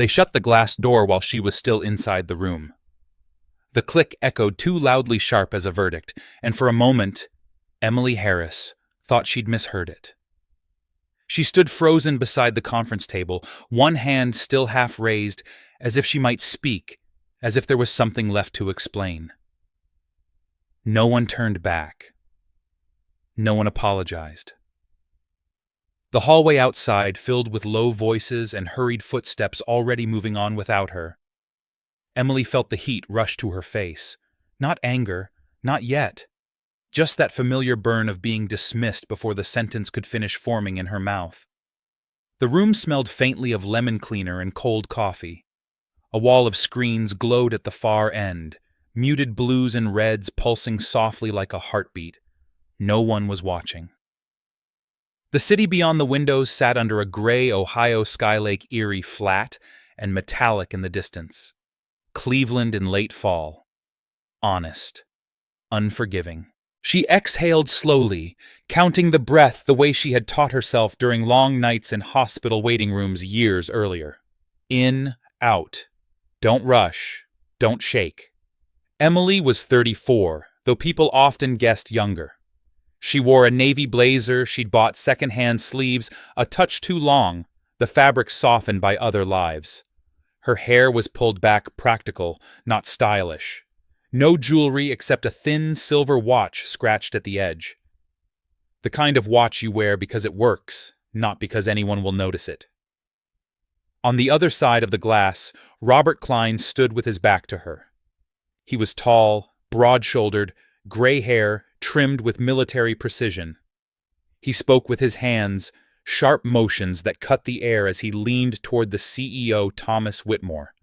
They shut the glass door while she was still inside the room. The click echoed too loudly sharp as a verdict, and for a moment, Emily Harris thought she'd misheard it. She stood frozen beside the conference table, one hand still half raised, as if she might speak, as if there was something left to explain. No one turned back. No one apologized. The hallway outside filled with low voices and hurried footsteps already moving on without her. Emily felt the heat rush to her face. Not anger, not yet. Just that familiar burn of being dismissed before the sentence could finish forming in her mouth. The room smelled faintly of lemon cleaner and cold coffee. A wall of screens glowed at the far end, muted blues and reds pulsing softly like a heartbeat. No one was watching. The city beyond the windows sat under a gray Ohio Skylake Erie flat and metallic in the distance. Cleveland in late fall. Honest. Unforgiving. She exhaled slowly, counting the breath the way she had taught herself during long nights in hospital waiting rooms years earlier. In, out. Don't rush. Don't shake. Emily was 34, though people often guessed younger. She wore a navy blazer she'd bought secondhand, sleeves a touch too long, the fabric softened by other lives. Her hair was pulled back practical, not stylish. No jewelry except a thin silver watch scratched at the edge. The kind of watch you wear because it works, not because anyone will notice it. On the other side of the glass, Robert Klein stood with his back to her. He was tall, broad-shouldered, gray hair, trimmed with military precision. He spoke with his hands, sharp motions that cut the air as he leaned toward the CEO Thomas Whitmore.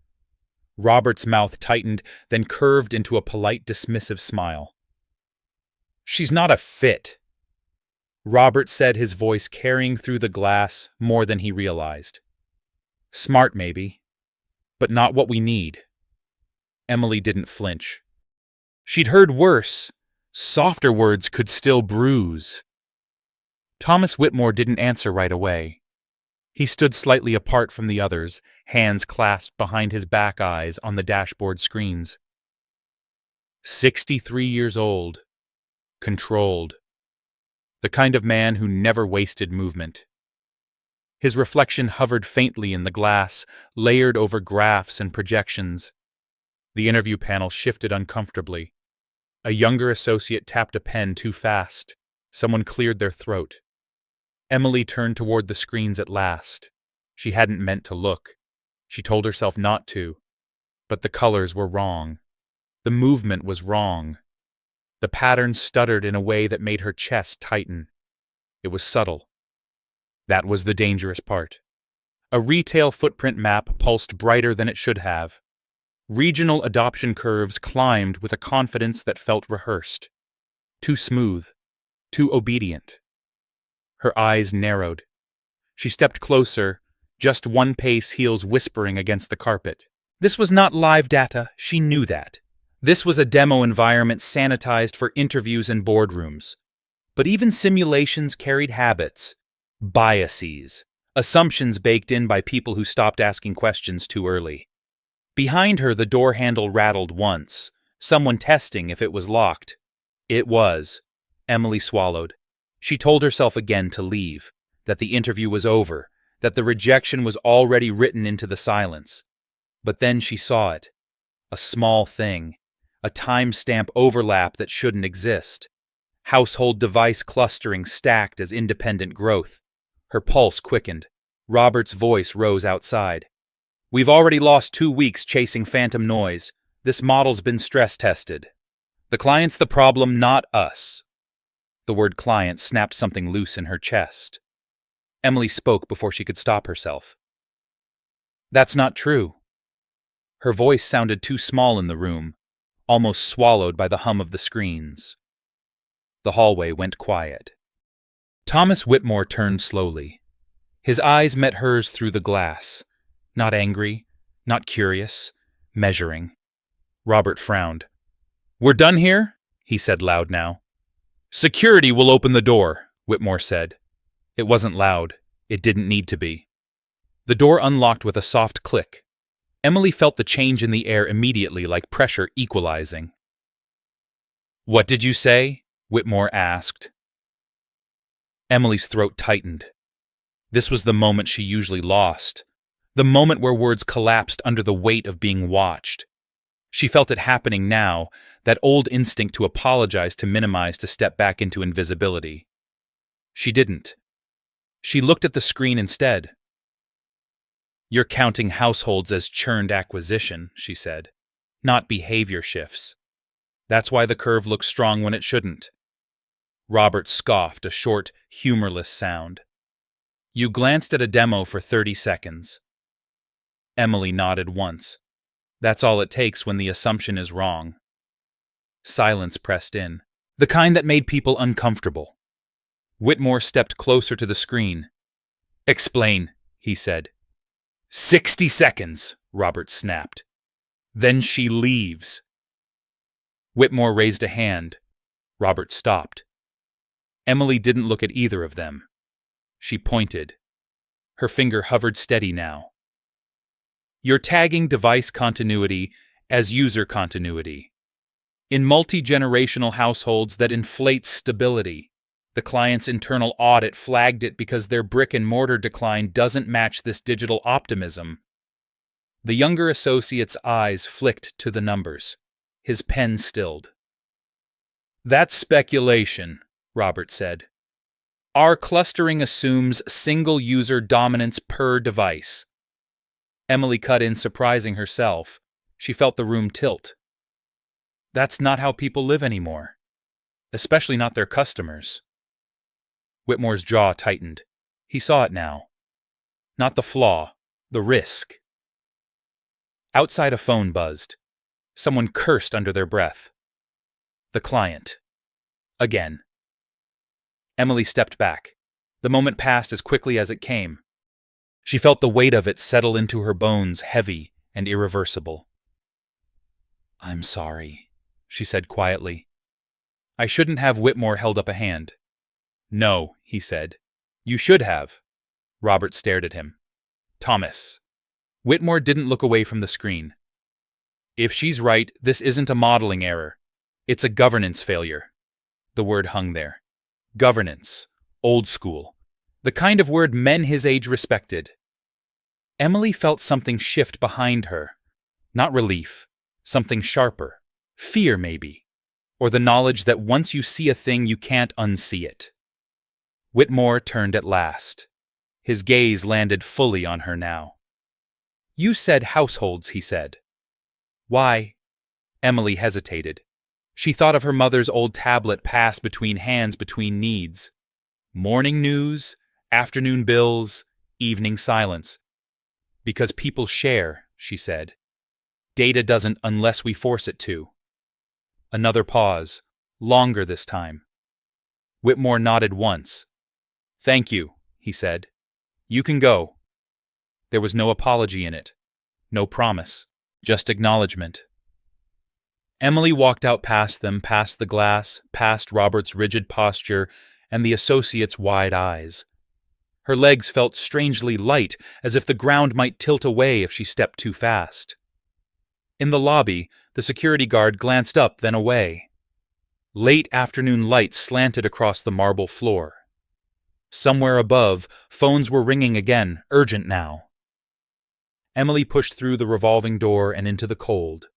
Robert's mouth tightened, then curved into a polite, dismissive smile. "She's not a fit," Robert said, his voice carrying through the glass more than he realized. "Smart, maybe, but not what we need." Emily didn't flinch. She'd heard worse. Softer words could still bruise. Thomas Whitmore didn't answer right away. He stood slightly apart from the others, hands clasped behind his back eyes on the dashboard screens. 63 years old. Controlled. The kind of man who never wasted movement. His reflection hovered faintly in the glass, layered over graphs and projections. The interview panel shifted uncomfortably. A younger associate tapped a pen too fast. Someone cleared their throat. Emily turned toward the screens at last. She hadn't meant to look. She told herself not to. But the colors were wrong. The movement was wrong. The pattern stuttered in a way that made her chest tighten. It was subtle. That was the dangerous part. A retail footprint map pulsed brighter than it should have. Regional adoption curves climbed with a confidence that felt rehearsed. Too smooth. Too obedient. Her eyes narrowed. She stepped closer, just one pace, heels whispering against the carpet. This was not live data, she knew that. This was a demo environment sanitized for interviews and boardrooms. But even simulations carried habits, biases, assumptions baked in by people who stopped asking questions too early. Behind her, the door handle rattled once, someone testing if it was locked. It was. Emily swallowed. She told herself again to leave, that the interview was over, that the rejection was already written into the silence. But then she saw it. A small thing. A timestamp overlap that shouldn't exist. Household device clustering stacked as independent growth. Her pulse quickened. Robert's voice rose outside. "We've already lost 2 weeks chasing phantom noise. This model's been stress tested. The client's the problem, not us." The word client snapped something loose in her chest. Emily spoke before she could stop herself. "That's not true." Her voice sounded too small in the room, almost swallowed by the hum of the screens. The hallway went quiet. Thomas Whitmore turned slowly. His eyes met hers through the glass. Not angry, not curious, measuring. Robert frowned. "We're done here?" he said loud now. "Security will open the door," Whitmore said. It wasn't loud. It didn't need to be. The door unlocked with a soft click, Emily felt the change in the air immediately, like pressure equalizing. "What did you say?" Whitmore asked. Emily's throat tightened. This was the moment she usually lost, the moment where words collapsed under the weight of being watched. She felt it happening now, that old instinct to apologize, to minimize, to step back into invisibility. She didn't. She looked at the screen instead. "You're counting households as churned acquisition," she said, "not behavior shifts. That's why the curve looks strong when it shouldn't." Robert scoffed, a short, humorless sound. "You glanced at a demo for 30 seconds. Emily nodded once. That's all it takes when the assumption is wrong. Silence pressed in, the kind that made people uncomfortable. Whitmore stepped closer to the screen. "Explain," he said. 60 seconds, Robert snapped. "Then she leaves." Whitmore raised a hand. Robert stopped. Emily didn't look at either of them. She pointed. Her finger hovered steady now. "You're tagging device continuity as user continuity. In multi-generational households, that inflates stability. The client's internal audit flagged it because their brick-and-mortar decline doesn't match this digital optimism." The younger associate's eyes flicked to the numbers. His pen stilled. "That's speculation," Robert said. "Our clustering assumes single user dominance per device." Emily cut in, surprising herself. She felt the room tilt. "That's not how people live anymore. Especially not their customers." Whitmore's jaw tightened. He saw it now. Not the flaw, the risk. Outside, a phone buzzed. Someone cursed under their breath. The client. Again. Emily stepped back. The moment passed as quickly as it came. She felt the weight of it settle into her bones, heavy and irreversible. "I'm sorry," she said quietly. "I shouldn't have." Whitmore held up a hand. "No," he said. "You should have." Robert stared at him. "Thomas." Whitmore didn't look away from the screen. "If she's right, this isn't a modeling error. It's a governance failure." The word hung there. Governance. Old school. The kind of word men his age respected. Emily felt something shift behind her. Not relief. Something sharper. Fear, maybe. Or the knowledge that once you see a thing, you can't unsee it. Whitmore turned at last. His gaze landed fully on her now. "You said households," he said. "Why?" Emily hesitated. She thought of her mother's old tablet passed between hands, between needs. Morning news, afternoon bills, evening silence. "Because people share," she said. "Data doesn't unless we force it to." Another pause, longer this time. Whitmore nodded once. "Thank you," he said. "You can go." There was no apology in it, no promise, just acknowledgement. Emily walked out past them, past the glass, past Robert's rigid posture and the associate's wide eyes. Her legs felt strangely light, as if the ground might tilt away if she stepped too fast. In the lobby, the security guard glanced up, then away. Late afternoon light slanted across the marble floor. Somewhere above, phones were ringing again, urgent now. Emily pushed through the revolving door and into the cold.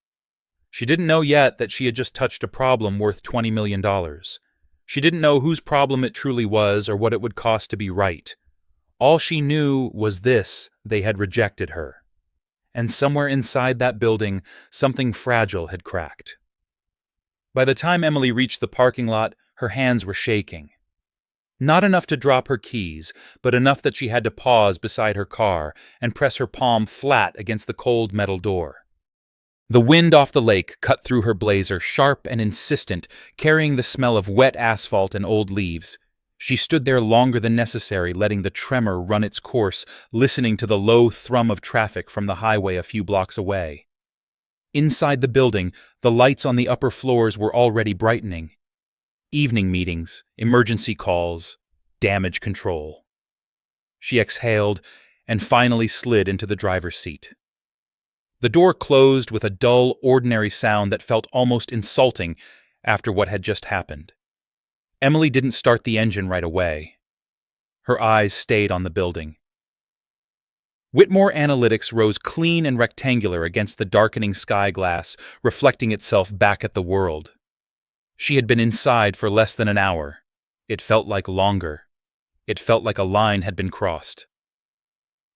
She didn't know yet that she had just touched a problem worth $20 million. She didn't know whose problem it truly was or what it would cost to be right. All she knew was this: they had rejected her. And somewhere inside that building, something fragile had cracked. By the time Emily reached the parking lot, her hands were shaking. Not enough to drop her keys, but enough that she had to pause beside her car and press her palm flat against the cold metal door. The wind off the lake cut through her blazer, sharp and insistent, carrying the smell of wet asphalt and old leaves. She stood there longer than necessary, letting the tremor run its course, listening to the low thrum of traffic from the highway a few blocks away. Inside the building, the lights on the upper floors were already brightening. Evening meetings, emergency calls, damage control. She exhaled and finally slid into the driver's seat. The door closed with a dull, ordinary sound that felt almost insulting after what had just happened. Emily didn't start the engine right away. Her eyes stayed on the building. Whitmore Analytics rose clean and rectangular against the darkening sky glass, reflecting itself back at the world. She had been inside for less than an hour. It felt like longer. It felt like a line had been crossed.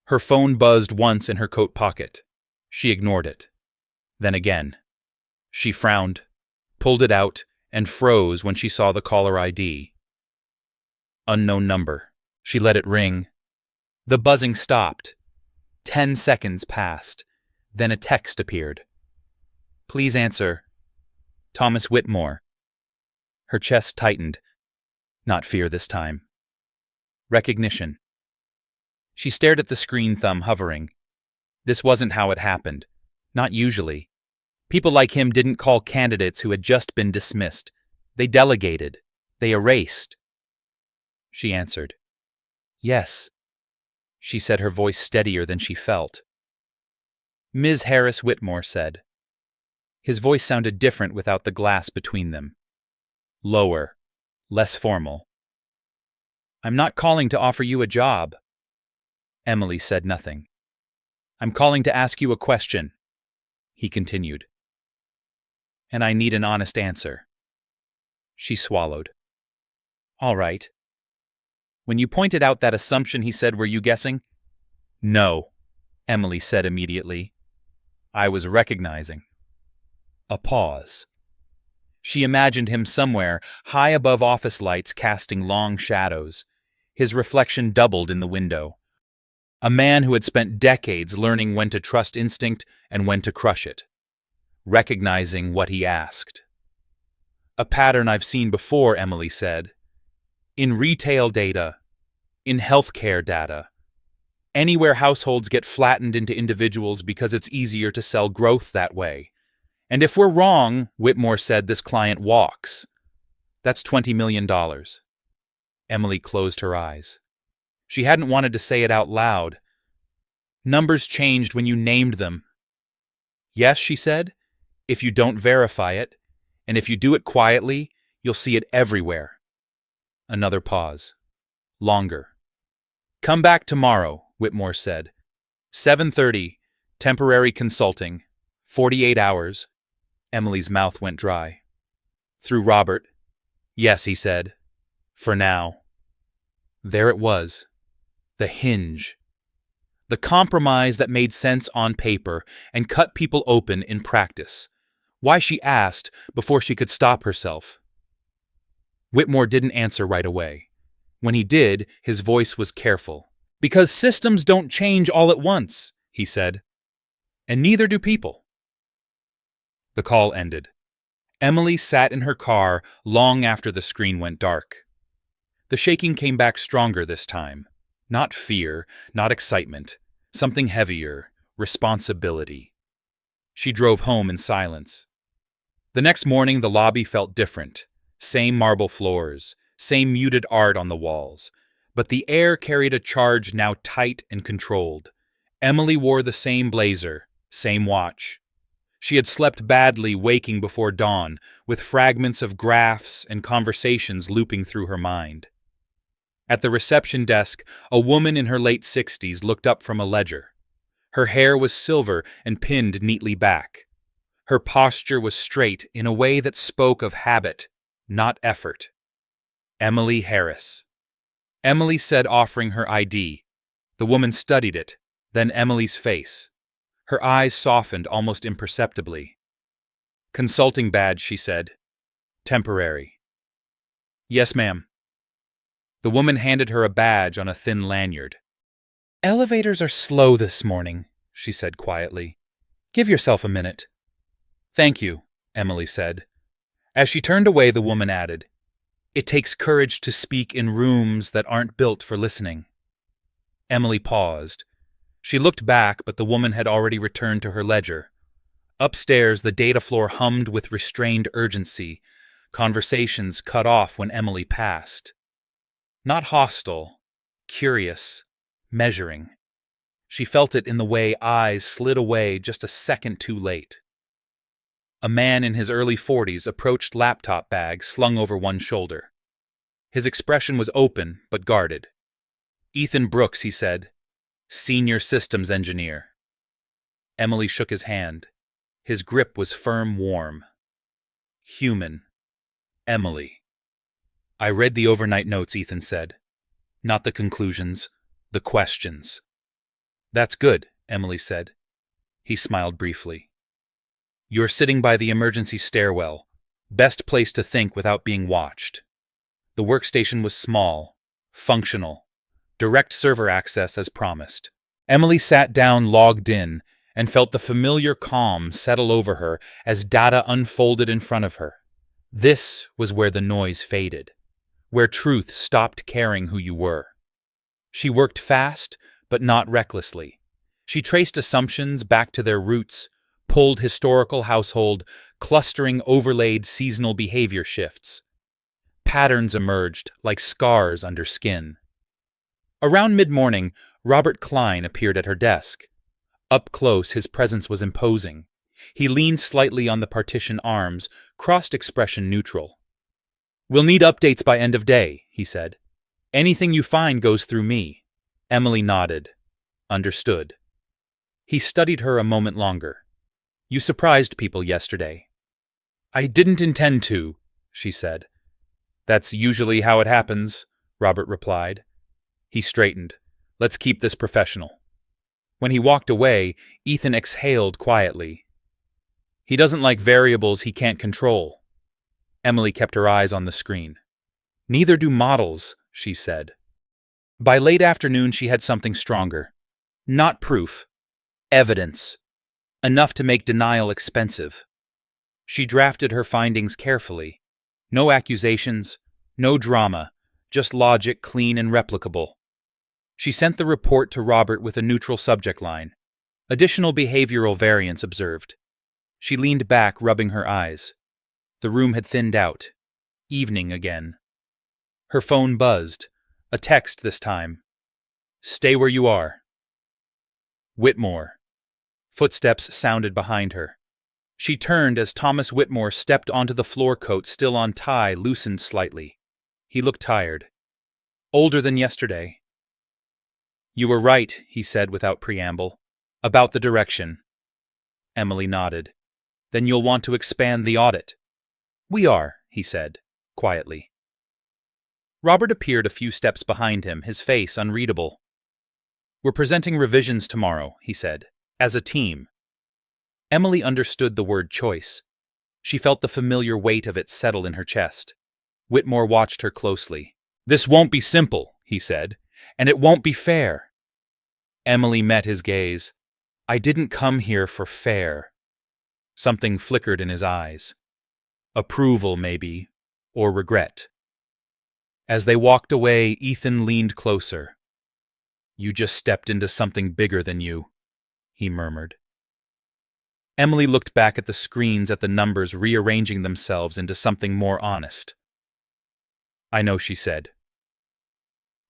Her phone buzzed once in her coat pocket. She ignored it. Then again. She frowned, pulled it out, and froze when she saw the caller ID. Unknown number. She let it ring. The buzzing stopped. 10 seconds passed. Then a text appeared. "Please answer. Thomas Whitmore." Her chest tightened. Not fear this time. Recognition. She stared at the screen, thumb hovering. This wasn't how it happened. Not usually. People like him didn't call candidates who had just been dismissed. They delegated. They erased. She answered. "Yes," she said, her voice steadier than she felt. "Ms. Harris Whitmore said." His voice sounded different without the glass between them. Lower, less formal. "I'm not calling to offer you a job." Emily said nothing. "I'm calling to ask you a question," he continued. "And I need an honest answer." She swallowed. "All right." "When you pointed out that assumption," he said, "were you guessing?" "No," Emily said immediately. "I was recognizing." A pause. She imagined him somewhere, high above office lights casting long shadows. His reflection doubled in the window. A man who had spent decades learning when to trust instinct and when to crush it. Recognizing what he asked. "A pattern I've seen before," Emily said. "In retail data, in healthcare data, anywhere households get flattened into individuals because it's easier to sell growth that way. And if we're wrong," Whitmore said, "this client walks. That's $20 million. Emily closed her eyes. She hadn't wanted to say it out loud. "Numbers changed when you named them." "Yes," she said, "if you don't verify it, and if you do it quietly, you'll see it everywhere." Another pause. Longer. "Come back tomorrow," Whitmore said. 7:30, temporary consulting, 48 hours. Emily's mouth went dry. "Through Robert." "Yes," he said. "For now." There it was. The hinge. The compromise that made sense on paper and cut people open in practice. Why she asked before she could stop herself. Whitmore didn't answer right away. When he did, his voice was careful. "Because systems don't change all at once," he said. "And neither do people." The call ended. Emily sat in her car long after the screen went dark. The shaking came back stronger this time. Not fear, not excitement. Something heavier. Responsibility. She drove home in silence. The next morning, the lobby felt different. Same marble floors, same muted art on the walls. But the air carried a charge now tight and controlled. Emily wore the same blazer, same watch. She had slept badly waking before dawn, with fragments of graphs and conversations looping through her mind. At the reception desk, a woman in her late 60s looked up from a ledger. Her hair was silver and pinned neatly back. Her posture was straight in a way that spoke of habit, not effort. Emily Harris. Emily said, offering her ID. The woman studied it, then Emily's face. Her eyes softened almost imperceptibly. "Consulting badge," she said. "Temporary." "Yes, ma'am." The woman handed her a badge on a thin lanyard. "Elevators are slow this morning," she said quietly. "Give yourself a minute." "Thank you," Emily said. As she turned away, the woman added, "It takes courage to speak in rooms that aren't built for listening." Emily paused. She looked back, but the woman had already returned to her ledger. Upstairs, the data floor hummed with restrained urgency, conversations cut off when Emily passed. Not hostile, curious, measuring. She felt it in the way eyes slid away just a second too late. A man in his early 40s approached laptop bag slung over one shoulder. His expression was open but guarded. "Ethan Brooks," he said. "Senior Systems Engineer." Emily shook his hand. His grip was firm, warm. Human. Emily. "I read the overnight notes," Ethan said. "Not the conclusions, the questions." "That's good," Emily said. He smiled briefly. "You're sitting by the emergency stairwell. Best place to think without being watched." The workstation was small, functional, direct server access as promised. Emily sat down, logged in, and felt the familiar calm settle over her as data unfolded in front of her. This was where the noise faded, where truth stopped caring who you were. She worked fast, but not recklessly. She traced assumptions back to their roots, pulled historical household, clustering overlaid seasonal behavior shifts. Patterns emerged like scars under skin. Around mid-morning, Robert Klein appeared at her desk. Up close, his presence was imposing. He leaned slightly on the partition arms, crossed expression neutral. "We'll need updates by end of day," he said. "Anything you find goes through me." Emily nodded. Understood. He studied her a moment longer. "You surprised people yesterday." "I didn't intend to," she said. "That's usually how it happens," Robert replied. He straightened. "Let's keep this professional." When he walked away, Ethan exhaled quietly. "He doesn't like variables he can't control." Emily kept her eyes on the screen. "Neither do models," she said. By late afternoon, she had something stronger. Not proof. Evidence. Enough to make denial expensive. She drafted her findings carefully. No accusations, no drama, just logic clean and replicable. She sent the report to Robert with a neutral subject line. "Additional behavioral variance observed." She leaned back, rubbing her eyes. The room had thinned out. Evening again. Her phone buzzed. A text this time. "Stay where you are." Whitmore. Footsteps sounded behind her. She turned as Thomas Whitmore stepped onto the floor coat still on tie, loosened slightly. He looked tired. "Older than yesterday." "You were right," he said without preamble. "About the direction." Emily nodded. "Then you'll want to expand the audit." "We are," he said, quietly. Robert appeared a few steps behind him, his face unreadable. "We're presenting revisions tomorrow," he said, "as a team." Emily understood the word choice. She felt the familiar weight of it settle in her chest. Whitmore watched her closely. "This won't be simple," he said, "and it won't be fair." Emily met his gaze. "I didn't come here for fair." Something flickered in his eyes. Approval, maybe, or regret. As they walked away, Ethan leaned closer. "You just stepped into something bigger than you," he murmured. Emily looked back at the screens, at the numbers rearranging themselves into something more honest. "I know," she said.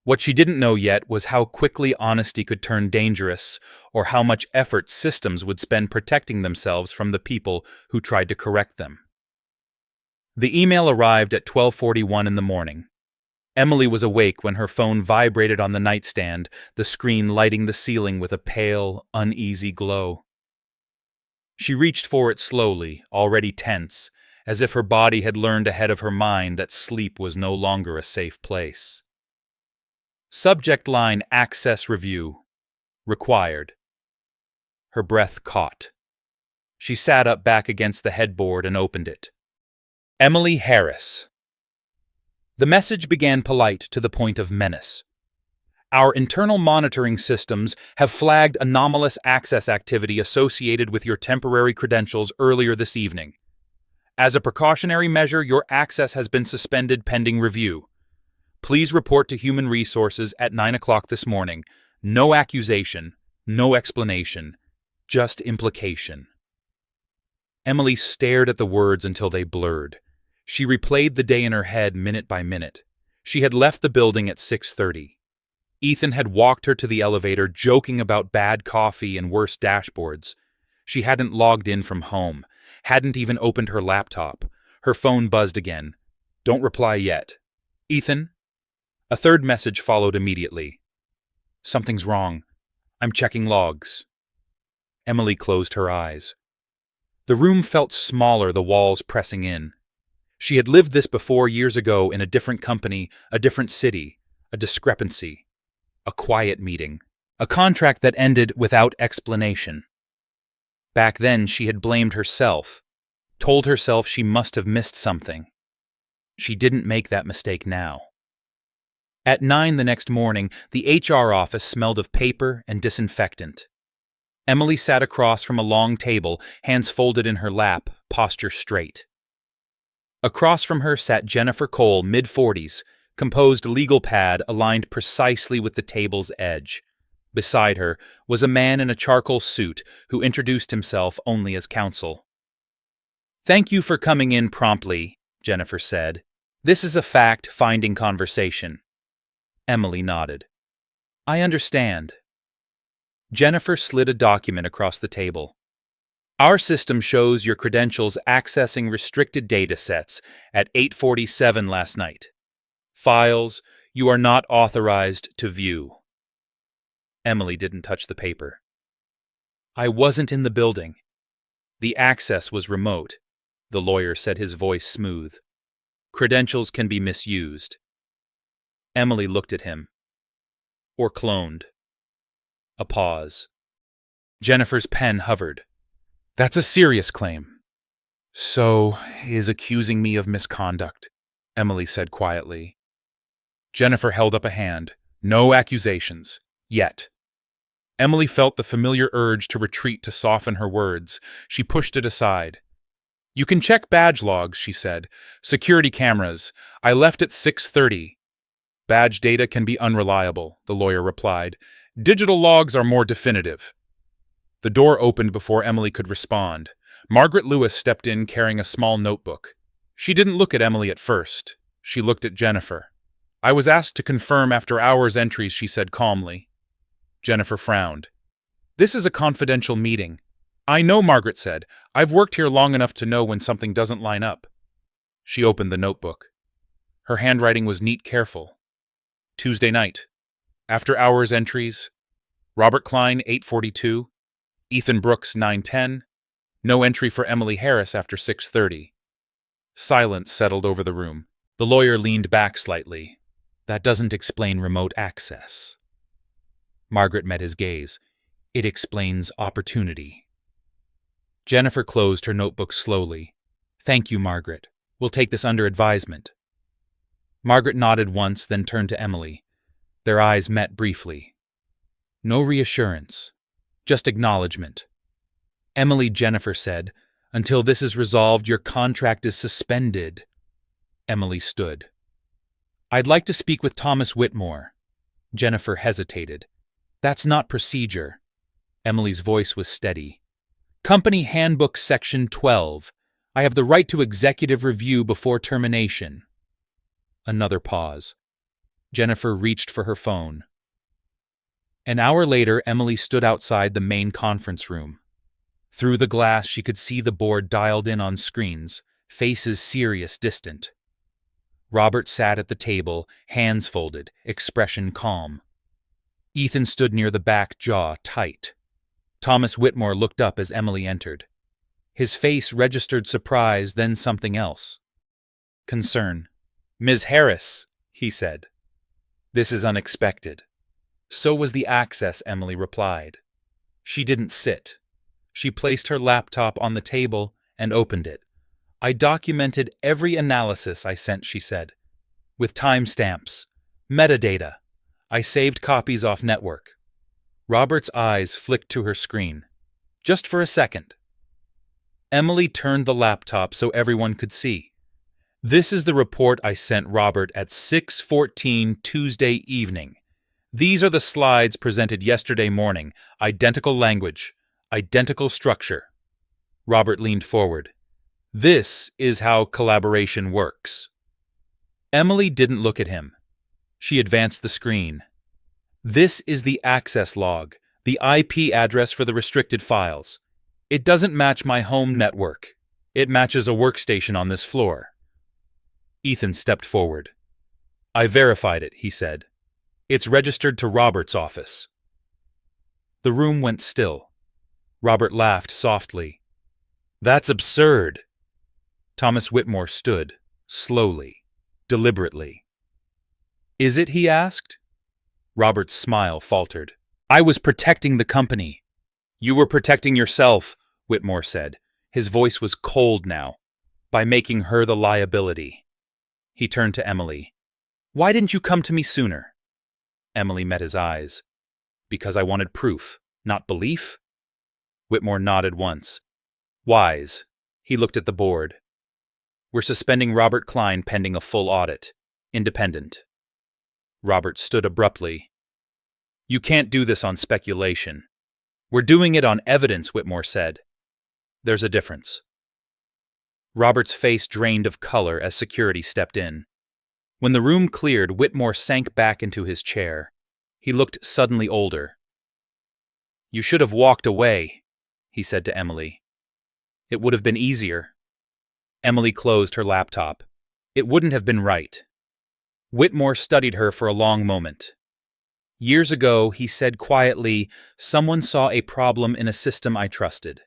What she didn't know yet was how quickly honesty could turn dangerous, or how much effort systems would spend protecting themselves from the people who tried to correct them. The email arrived at 12:41 in the morning. Emily was awake when her phone vibrated on the nightstand, the screen lighting the ceiling with a pale, uneasy glow. She reached for it slowly, already tense, as if her body had learned ahead of her mind that sleep was no longer a safe place. Subject line: Access Review. Required. Her breath caught. She sat up back against the headboard and opened it. Emily Harris. The message began polite to the point of menace. "Our internal monitoring systems have flagged anomalous access activity associated with your temporary credentials earlier this evening. As a precautionary measure, your access has been suspended pending review. Please report to Human Resources at 9 o'clock this morning. No accusation, no explanation, just implication." Emily stared at the words until they blurred. She replayed the day in her head minute by minute. She had left the building at 6:30. Ethan had walked her to the elevator, joking about bad coffee and worse dashboards. She hadn't logged in from home, hadn't even opened her laptop. Her phone buzzed again. Don't reply yet. Ethan? A third message followed immediately. Something's wrong. I'm checking logs. Emily closed her eyes. The room felt smaller, the walls pressing in. She had lived this before years ago in a different company, a different city, a discrepancy, a quiet meeting, a contract that ended without explanation. Back then, she had blamed herself, told herself she must have missed something. She didn't make that mistake now. At 9 the next morning, the HR office smelled of paper and disinfectant. Emily sat across from a long table, hands folded in her lap, posture straight. Across from her sat Jennifer Cole, mid-40s, composed legal pad aligned precisely with the table's edge. Beside her was a man in a charcoal suit who introduced himself only as counsel. "Thank you for coming in promptly," Jennifer said. "This is a fact-finding conversation." Emily nodded. "I understand." Jennifer slid a document across the table. "Our system shows your credentials accessing restricted data sets at 8:47 last night. Files you are not authorized to view." Emily didn't touch the paper. "I wasn't in the building. The access was remote," the lawyer said, his voice smooth. "Credentials can be misused." Emily looked at him. "Or cloned." A pause. Jennifer's pen hovered. "That's a serious claim." "So, he is accusing me of misconduct," Emily said quietly. Jennifer held up a hand. "No accusations. Yet." Emily felt the familiar urge to retreat to soften her words. She pushed it aside. "You can check badge logs," she said. "Security cameras. I left at 6:30. "Badge data can be unreliable," the lawyer replied. "Digital logs are more definitive." The door opened before Emily could respond. Margaret Lewis stepped in carrying a small notebook. She didn't look at Emily at first. She looked at Jennifer. "I was asked to confirm after hours entries," she said calmly. Jennifer frowned. "This is a confidential meeting." "I know," Margaret said. "I've worked here long enough to know when something doesn't line up." She opened the notebook. Her handwriting was neat, careful. Tuesday night. After hours entries. Robert Klein, 8:42. Ethan Brooks, 9:10. No entry for Emily Harris after 6:30. Silence settled over the room. The lawyer leaned back slightly. "That doesn't explain remote access." Margaret met his gaze. "It explains opportunity." Jennifer closed her notebook slowly. "Thank you, Margaret. We'll take this under advisement." Margaret nodded once, then turned to Emily. Their eyes met briefly. No reassurance, just acknowledgement. "Emily," Jennifer said, "until this is resolved, your contract is suspended." Emily stood. "I'd like to speak with Thomas Whitmore." Jennifer hesitated. "That's not procedure." Emily's voice was steady. "Company Handbook Section 12. I have the right to executive review before termination." Another pause. Jennifer reached for her phone. An hour later, Emily stood outside the main conference room. Through the glass, she could see the board dialed in on screens, faces serious, distant. Robert sat at the table, hands folded, expression calm. Ethan stood near the back, jaw tight. Thomas Whitmore looked up as Emily entered. His face registered surprise, then something else. Concern. "Ms. Harris," he said. "This is unexpected." "So was the access," Emily replied. She didn't sit. She placed her laptop on the table and opened it. "I documented every analysis I sent," she said. "With timestamps, metadata. I saved copies off network." Robert's eyes flicked to her screen. "Just for a second." Emily turned the laptop so everyone could see. "This is the report I sent Robert at 6:14 Tuesday evening. These are the slides presented yesterday morning. Identical language, identical structure." Robert leaned forward. "This is how collaboration works." Emily didn't look at him. She advanced the screen. This is the access log, the IP address for the restricted files. It doesn't match my home network. It matches a workstation on this floor. Ethan stepped forward. I verified it, he said. It's registered to Robert's office. The room went still. Robert laughed softly. That's absurd. Thomas Whitmore stood, slowly, deliberately. Is it? He asked. Robert's smile faltered. I was protecting the company. You were protecting yourself, Whitmore said. His voice was cold now, by making her the liability. He turned to Emily. Why didn't you come to me sooner? Emily met his eyes. Because I wanted proof, not belief? Whitmore nodded once. Wise. He looked at the board. We're suspending Robert Klein pending a full audit. Independent. Robert stood abruptly. You can't do this on speculation. We're doing it on evidence, Whitmore said. There's a difference. Robert's face drained of color as security stepped in. When the room cleared, Whitmore sank back into his chair. He looked suddenly older. You should have walked away, he said to Emily. It would have been easier. Emily closed her laptop. It wouldn't have been right. Whitmore studied her for a long moment. Years ago, he said quietly, someone saw a problem in a system I trusted.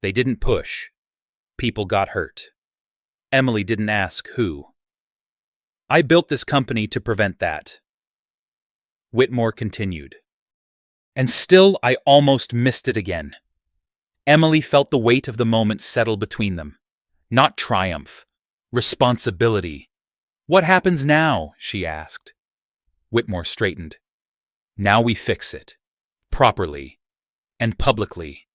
They didn't push. People got hurt. Emily didn't ask who. I built this company to prevent that. Whitmore continued. And still, I almost missed it again. Emily felt the weight of the moment settle between them. Not triumph. Responsibility. What happens now? She asked. Whitmore straightened. Now we fix it. Properly. And publicly.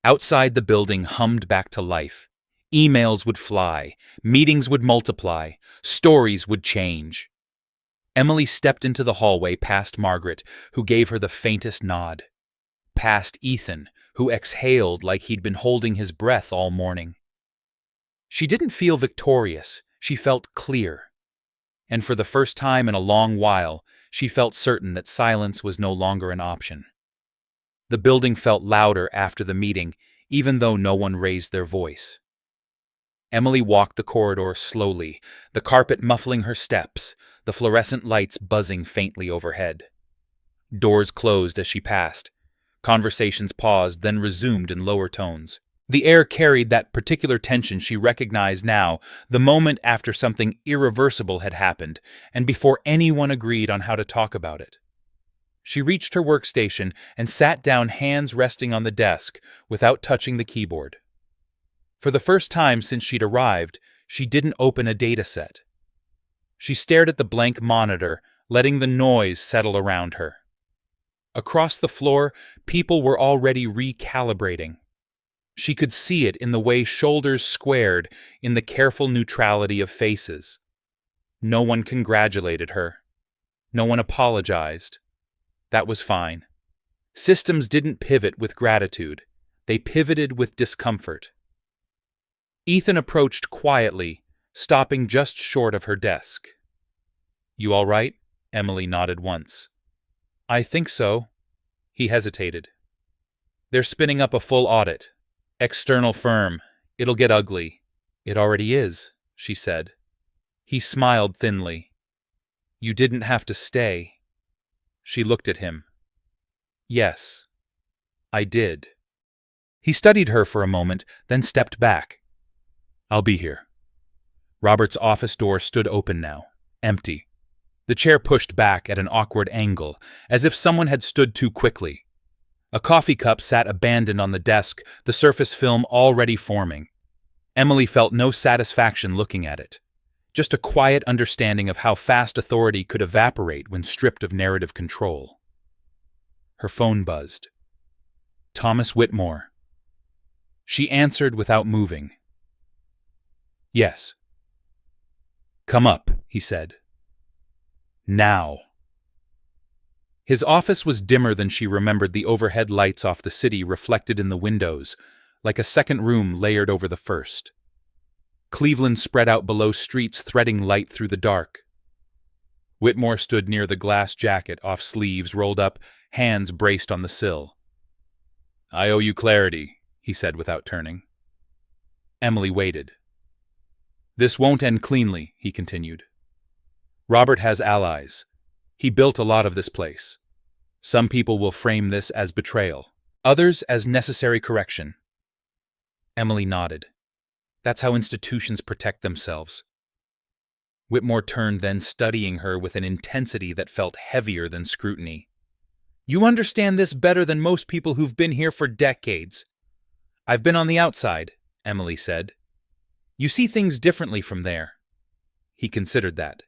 Outside the building hummed back to life. Emails would fly. Meetings would multiply. Stories would change. Emily stepped into the hallway past Margaret, who gave her the faintest nod. Past Ethan, who exhaled like he'd been holding his breath all morning. She didn't feel victorious. She felt clear. And for the first time in a long while, she felt certain that silence was no longer an option. The building felt louder after the meeting, even though no one raised their voice. Emily walked the corridor slowly, the carpet muffling her steps, the fluorescent lights buzzing faintly overhead. Doors closed as she passed. Conversations paused, then resumed in lower tones. The air carried that particular tension she recognized now, the moment after something irreversible had happened, and before anyone agreed on how to talk about it. She reached her workstation and sat down, hands resting on the desk, without touching the keyboard. For the first time since she'd arrived, she didn't open a data set. She stared at the blank monitor, letting the noise settle around her. Across the floor, people were already recalibrating. She could see it in the way shoulders squared, in the careful neutrality of faces. No one congratulated her. No one apologized. That was fine. Systems didn't pivot with gratitude. They pivoted with discomfort. Ethan approached quietly, stopping just short of her desk. You all right? Emily nodded once. I think so. He hesitated. They're spinning up a full audit. External firm. It'll get ugly. It already is, she said. He smiled thinly. You didn't have to stay. She looked at him. Yes, I did. He studied her for a moment, then stepped back. I'll be here. Robert's office door stood open now, empty. The chair pushed back at an awkward angle, as if someone had stood too quickly. A coffee cup sat abandoned on the desk, the surface film already forming. Emily felt no satisfaction looking at it, just a quiet understanding of how fast authority could evaporate when stripped of narrative control. Her phone buzzed. Thomas Whitmore. She answered without moving. Yes. Come up, he said. Now. His office was dimmer than she remembered, the overhead lights off the city reflected in the windows, like a second room layered over the first. Cleveland spread out below, streets threading light through the dark. Whitmore stood near the glass jacket, off sleeves rolled up, hands braced on the sill. "I owe you clarity," he said without turning. Emily waited. "This won't end cleanly," he continued. "Robert has allies. He built a lot of this place. Some people will frame this as betrayal, others as necessary correction." Emily nodded. "That's how institutions protect themselves." Whitmore turned, then studying her with an intensity that felt heavier than scrutiny. "You understand this better than most people who've been here for decades." "I've been on the outside," Emily said. "You see things differently from there." He considered that.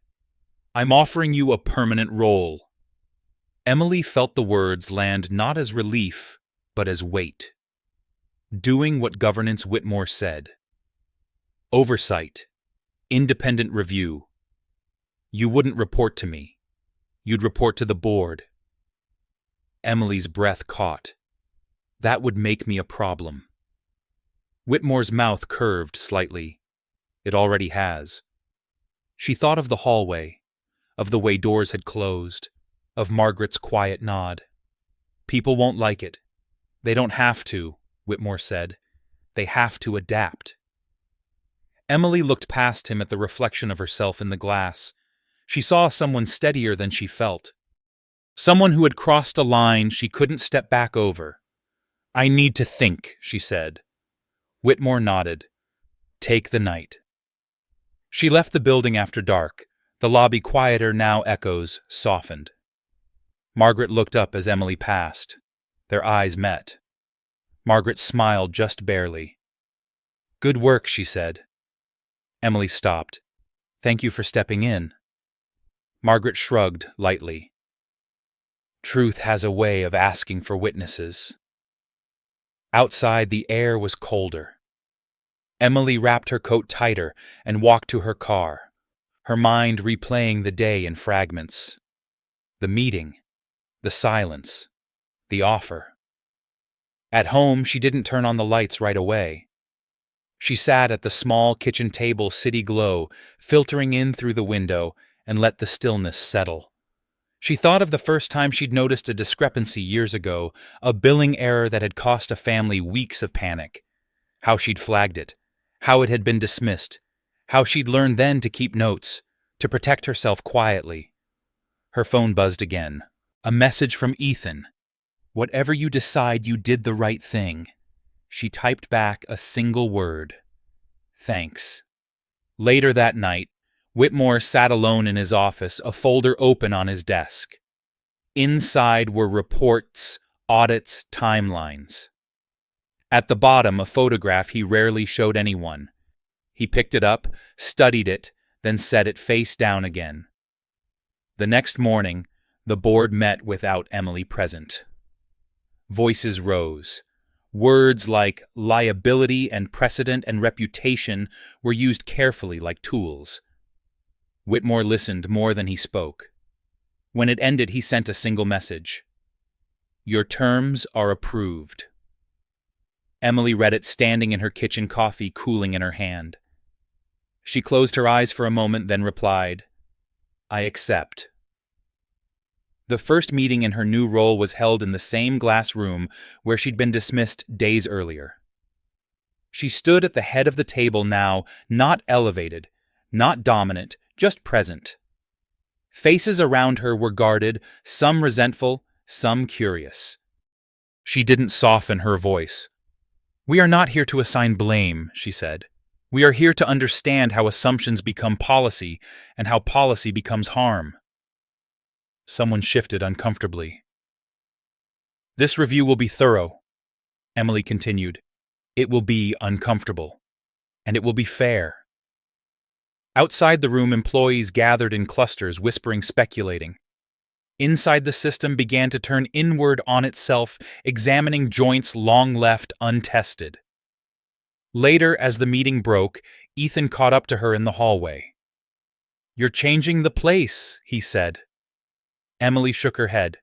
"I'm offering you a permanent role." Emily felt the words land not as relief, but as weight. Doing what governance Whitmore said. Oversight. Independent review. You wouldn't report to me. You'd report to the board. Emily's breath caught. That would make me a problem. Whitmore's mouth curved slightly. It already has. She thought of the hallway, of the way doors had closed, of Margaret's quiet nod. "People won't like it. They don't have to," Whitmore said. "They have to adapt." Emily looked past him at the reflection of herself in the glass. She saw someone steadier than she felt. Someone who had crossed a line she couldn't step back over. "I need to think," she said. Whitmore nodded. "Take the night." She left the building after dark, the lobby quieter now, echoes softened. Margaret looked up as Emily passed. Their eyes met. Margaret smiled just barely. "Good work," she said. Emily stopped. "Thank you for stepping in." Margaret shrugged lightly. Truth has a way of asking for witnesses. Outside, the air was colder. Emily wrapped her coat tighter and walked to her car, her mind replaying the day in fragments. The meeting, the silence, the offer. At home, she didn't turn on the lights right away. She sat at the small kitchen table, city glow filtering in through the window, and let the stillness settle. She thought of the first time she'd noticed a discrepancy years ago, a billing error that had cost a family weeks of panic. How she'd flagged it, how it had been dismissed, how she'd learned then to keep notes, to protect herself quietly. Her phone buzzed again. A message from Ethan. "Whatever you decide, you did the right thing." She typed back a single word. "Thanks." Later that night, Whitmore sat alone in his office, a folder open on his desk. Inside were reports, audits, timelines. At the bottom, a photograph he rarely showed anyone. He picked it up, studied it, then set it face down again. The next morning, the board met without Emily present. Voices rose. Words like liability and precedent and reputation were used carefully like tools. Whitmore listened more than he spoke. When it ended, he sent a single message. "Your terms are approved." Emily read it standing in her kitchen, coffee cooling in her hand. She closed her eyes for a moment, then replied, "I accept." The first meeting in her new role was held in the same glass room where she'd been dismissed days earlier. She stood at the head of the table now, not elevated, not dominant, just present. Faces around her were guarded, some resentful, some curious. She didn't soften her voice. "We are not here to assign blame," she said. "We are here to understand how assumptions become policy and how policy becomes harm." Someone shifted uncomfortably. "This review will be thorough," Emily continued. "It will be uncomfortable. And it will be fair." Outside the room, employees gathered in clusters, whispering, speculating. Inside, the system began to turn inward on itself, examining joints long left untested. Later, as the meeting broke, Ethan caught up to her in the hallway. "You're changing the place," he said. Emily shook her head.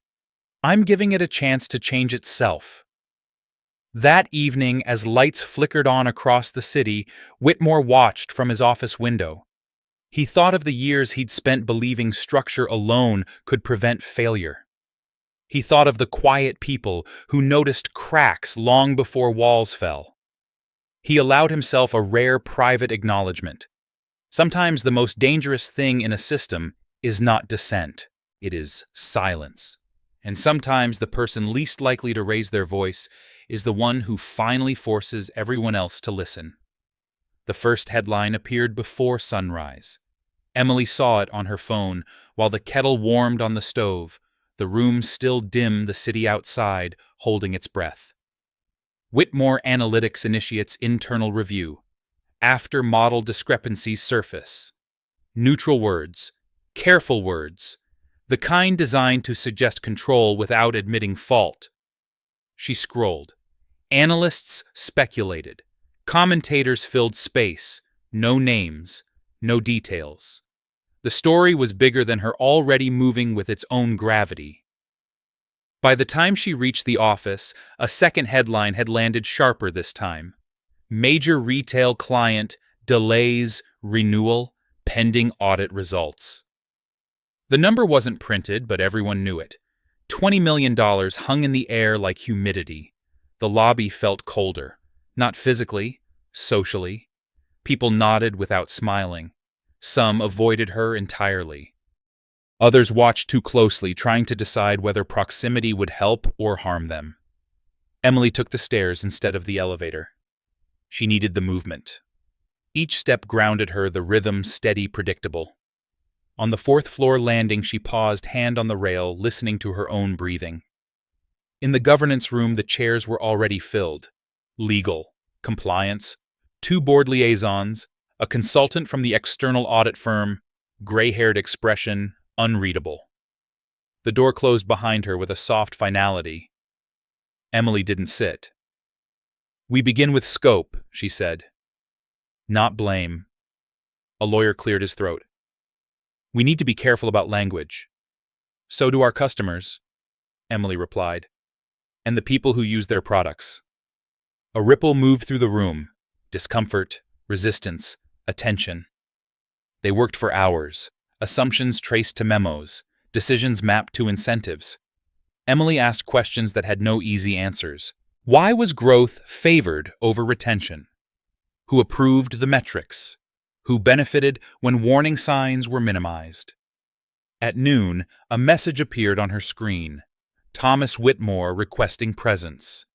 "I'm giving it a chance to change itself." That evening, as lights flickered on across the city, Whitmore watched from his office window. He thought of the years he'd spent believing structure alone could prevent failure. He thought of the quiet people who noticed cracks long before walls fell. He allowed himself a rare private acknowledgement. Sometimes the most dangerous thing in a system is not dissent, it is silence. And sometimes the person least likely to raise their voice is the one who finally forces everyone else to listen. The first headline appeared before sunrise. Emily saw it on her phone while the kettle warmed on the stove, the room still dim, the city outside, holding its breath. Whitmore Analytics initiates internal review. After model discrepancies surface. Neutral words, careful words, the kind designed to suggest control without admitting fault. She scrolled. Analysts speculated. Commentators filled space. No names, no details. The story was bigger than her, already moving with its own gravity. By the time she reached the office, a second headline had landed sharper this time. Major retail client delays renewal pending audit results. The number wasn't printed, but everyone knew it. $20 million hung in the air like humidity. The lobby felt colder. Not physically, socially. People nodded without smiling. Some avoided her entirely. Others watched too closely, trying to decide whether proximity would help or harm them. Emily took the stairs instead of the elevator. She needed the movement. Each step grounded her, the rhythm steady, predictable. On the fourth-floor landing, she paused, hand on the rail, listening to her own breathing. In the governance room, the chairs were already filled. Legal, compliance, 2 board liaisons, a consultant from the external audit firm, gray-haired expression, unreadable. The door closed behind her with a soft finality. Emily didn't sit. "We begin with scope," she said. "Not blame." A lawyer cleared his throat. "We need to be careful about language." "So do our customers," Emily replied, "and the people who use their products." A ripple moved through the room. Discomfort, resistance, attention. They worked for hours. Assumptions traced to memos. Decisions mapped to incentives. Emily asked questions that had no easy answers. Why was growth favored over retention? Who approved the metrics? Who benefited when warning signs were minimized? At noon, a message appeared on her screen. Thomas Whitmore requesting presence.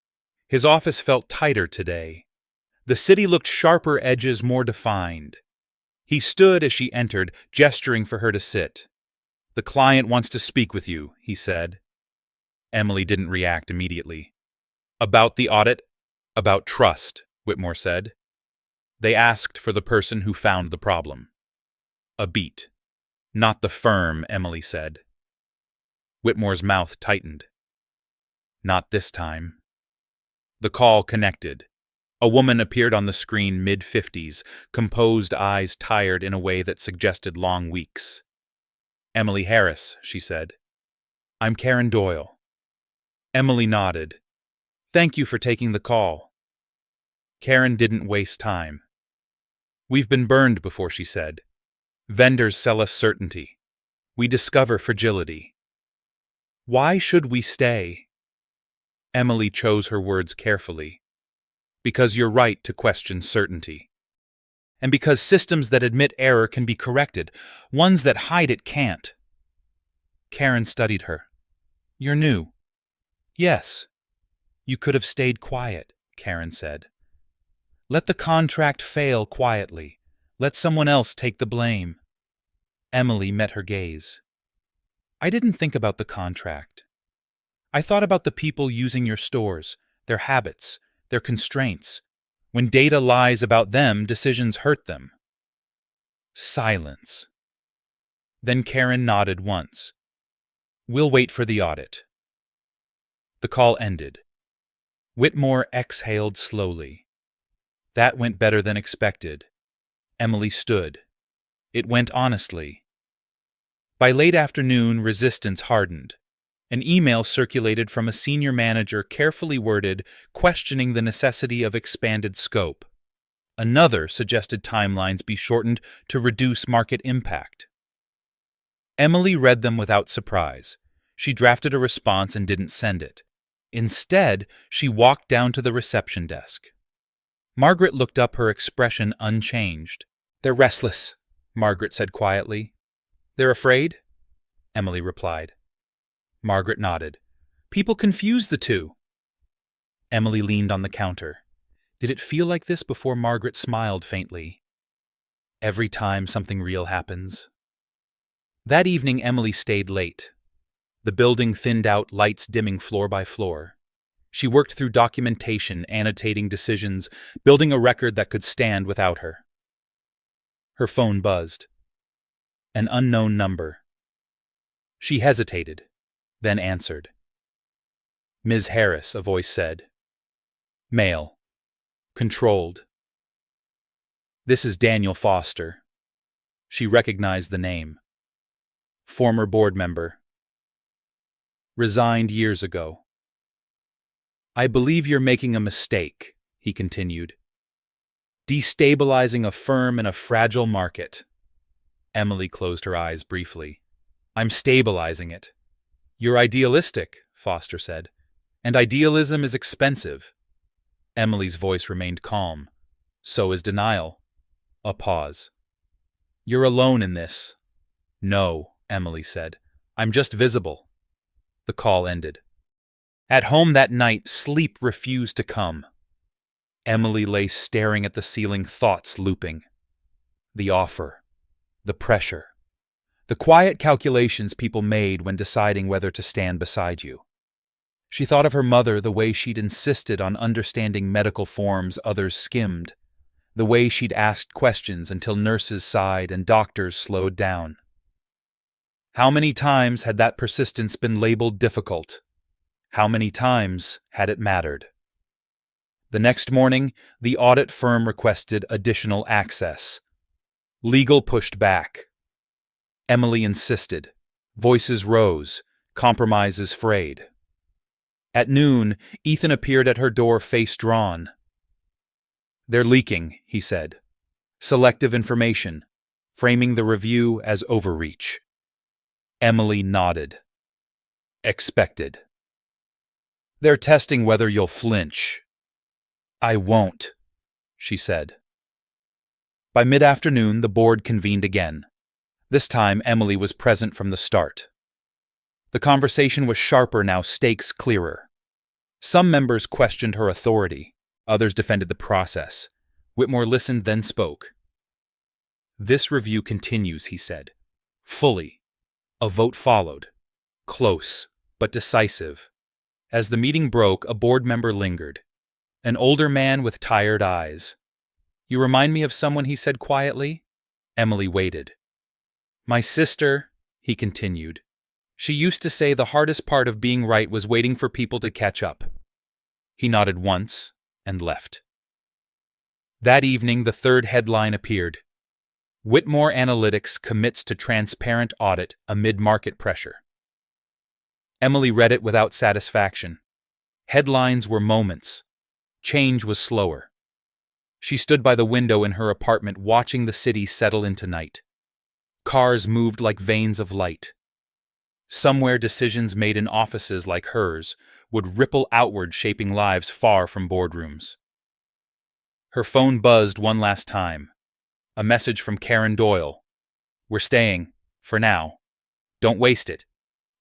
His office felt tighter today. The city looked sharper, edges more defined. He stood as she entered, gesturing for her to sit. "The client wants to speak with you," he said. Emily didn't react immediately. "About the audit?" "About trust," Whitmore said. "They asked for the person who found the problem." A beat. "Not the firm," Emily said. Whitmore's mouth tightened. "Not this time." The call connected. A woman appeared on the screen, mid-50s, composed, eyes tired in a way that suggested long weeks. "Emily Harris," she said. "I'm Karen Doyle." Emily nodded. "Thank you for taking the call." Karen didn't waste time. "We've been burned before," she said. "Vendors sell us certainty. We discover fragility. Why should we stay?" Emily chose her words carefully. "Because you're right to question certainty. And because systems that admit error can be corrected, ones that hide it can't." Karen studied her. "You're new." "Yes." "You could have stayed quiet," Karen said. "Let the contract fail quietly. Let someone else take the blame." Emily met her gaze. "I didn't think about the contract. I thought about the people using your stores, their habits, their constraints. When data lies about them, decisions hurt them." Silence. Then Karen nodded once. "We'll wait for the audit." The call ended. Whitmore exhaled slowly. That went better than expected. Emily stood. It went honestly. By late afternoon, resistance hardened. An email circulated from a senior manager, carefully worded, questioning the necessity of expanded scope. Another suggested timelines be shortened to reduce market impact. Emily read them without surprise. She drafted a response and didn't send it. Instead, she walked down to the reception desk. Margaret looked up, her expression unchanged. "They're restless," Margaret said quietly. "They're afraid?" Emily replied. Margaret nodded. "People confuse the two." Emily leaned on the counter. Did it feel like this before Margaret smiled faintly? Every time something real happens. That evening, Emily stayed late. The building thinned out, lights dimming floor by floor. She worked through documentation, annotating decisions, building a record that could stand without her. Her phone buzzed. An unknown number. She hesitated, then answered. "Ms. Harris," a voice said. "Male. Controlled." "This is Daniel Foster." She recognized the name. Former board member. Resigned years ago. "I believe you're making a mistake," he continued. "Destabilizing a firm in a fragile market." Emily closed her eyes briefly. "I'm stabilizing it." "You're idealistic," Foster said. "And idealism is expensive." Emily's voice remained calm. "So is denial." A pause. "You're alone in this." "No," Emily said. "I'm just visible." The call ended. At home that night, sleep refused to come. Emily lay staring at the ceiling, thoughts looping. The offer. The pressure. The quiet calculations people made when deciding whether to stand beside you. She thought of her mother, the way she'd insisted on understanding medical forms others skimmed, the way she'd asked questions until nurses sighed and doctors slowed down. How many times had that persistence been labeled difficult? How many times had it mattered? The next morning, the audit firm requested additional access. Legal pushed back. Emily insisted. Voices rose. Compromises frayed. At noon, Ethan appeared at her door, face drawn. "They're leaking," he said. "Selective information, framing the review as overreach." Emily nodded. Expected. "They're testing whether you'll flinch." "I won't," she said. By mid-afternoon, the board convened again. This time, Emily was present from the start. The conversation was sharper now, stakes clearer. Some members questioned her authority. Others defended the process. Whitmore listened, then spoke. "This review continues," he said. "Fully." A vote followed. Close, but decisive. As the meeting broke, a board member lingered. An older man with tired eyes. "You remind me of someone," he said quietly. Emily waited. "My sister," he continued. "She used to say the hardest part of being right was waiting for people to catch up." He nodded once and left. That evening, the third headline appeared. Whitmore Analytics commits to transparent audit amid market pressure. Emily read it without satisfaction. Headlines were moments. Change was slower. She stood by the window in her apartment, watching the city settle into night. Cars moved like veins of light. Somewhere, decisions made in offices like hers would ripple outward, shaping lives far from boardrooms. Her phone buzzed one last time. A message from Karen Doyle. "We're staying, for now. Don't waste it,"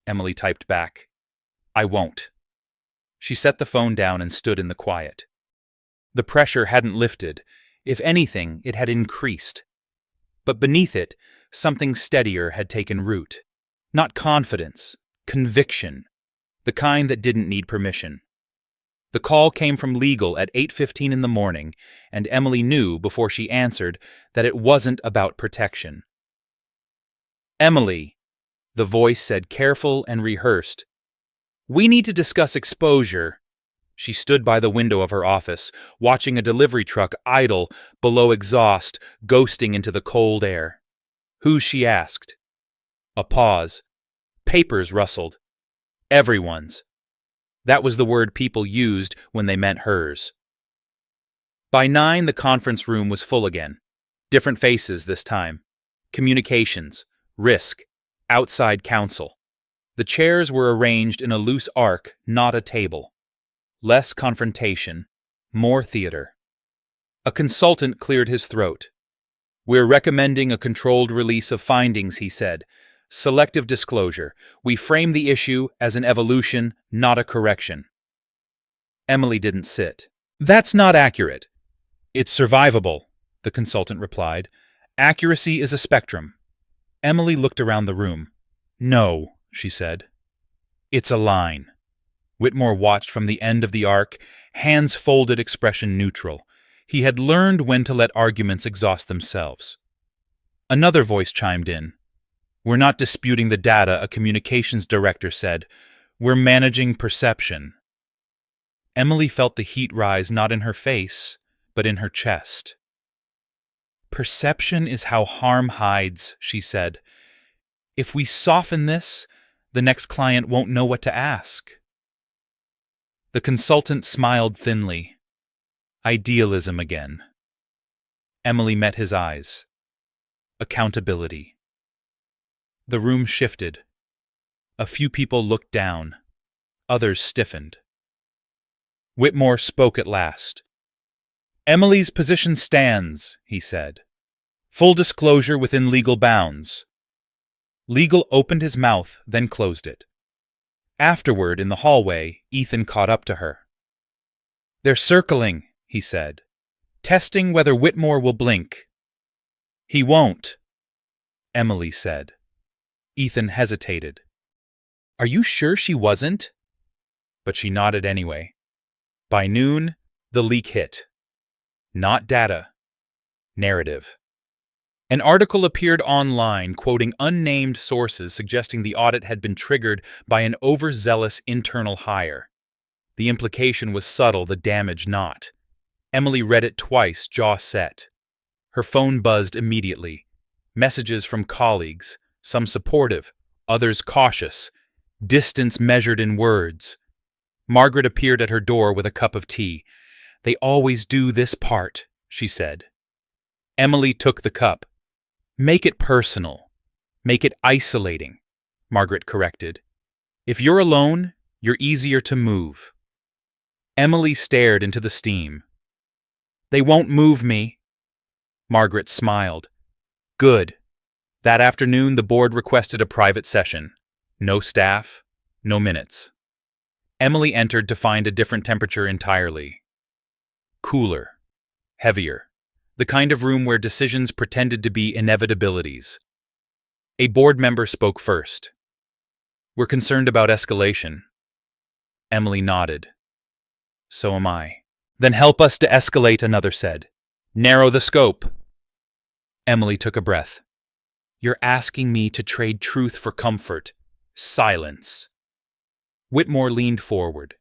Emily typed back. "I won't." She set the phone down and stood in the quiet. The pressure hadn't lifted. If anything, it had increased. But beneath it, something steadier had taken root. Not confidence, conviction. The kind that didn't need permission. The call came from legal at 8:15 in the morning, and Emily knew before she answered that it wasn't about protection. "Emily," the voice said, careful and rehearsed. "We need to discuss exposure." She stood by the window of her office, watching a delivery truck idle below exhaust, ghosting into the cold air. "Who's?" she asked. A pause. Papers rustled. "Everyone's." That was the word people used when they meant hers. By 9, the conference room was full again. Different faces this time. Communications, risk, outside counsel. The chairs were arranged in a loose arc, not a table. Less confrontation, more theater. A consultant cleared his throat. "We're recommending a controlled release of findings," he said. "Selective disclosure. We frame the issue as an evolution, not a correction." Emily didn't sit. "That's not accurate." "It's survivable," the consultant replied. "Accuracy is a spectrum." Emily looked around the room. "No," she said. "It's a line." Whitmore watched from the end of the arc, hands folded, expression neutral. He had learned when to let arguments exhaust themselves. Another voice chimed in. "We're not disputing the data," a communications director said. "We're managing perception." Emily felt the heat rise not in her face, but in her chest. "Perception is how harm hides," she said. "If we soften this, the next client won't know what to ask." The consultant smiled thinly. Idealism again. Emily met his eyes. Accountability. The room shifted. A few people looked down. Others stiffened. Whitmore spoke at last. "Emily's position stands," he said. "Full disclosure within legal bounds." Legal opened his mouth, then closed it. Afterward, in the hallway, Ethan caught up to her. "They're circling," he said, "testing whether Whitmore will blink." "He won't," Emily said. Ethan hesitated. "Are you sure she wasn't?" But she nodded anyway. By noon, the leak hit. Not data. Narrative. An article appeared online quoting unnamed sources suggesting the audit had been triggered by an overzealous internal hire. The implication was subtle, the damage not. Emily read it twice, jaw set. Her phone buzzed immediately. Messages from colleagues, some supportive, others cautious. Distance measured in words. Margaret appeared at her door with a cup of tea. "They always do this part," she said. Emily took the cup. "Make it personal. Make it isolating," Margaret corrected. "If you're alone, you're easier to move." Emily stared into the steam. "They won't move me." Margaret smiled. "Good." That afternoon, the board requested a private session. No staff, no minutes. Emily entered to find a different temperature entirely. Cooler. Heavier. The kind of room where decisions pretended to be inevitabilities. A board member spoke first. "We're concerned about escalation." Emily nodded. "So am I." "Then help us to escalate," another said. "Narrow the scope." Emily took a breath. "You're asking me to trade truth for comfort." Silence. Whitmore leaned forward.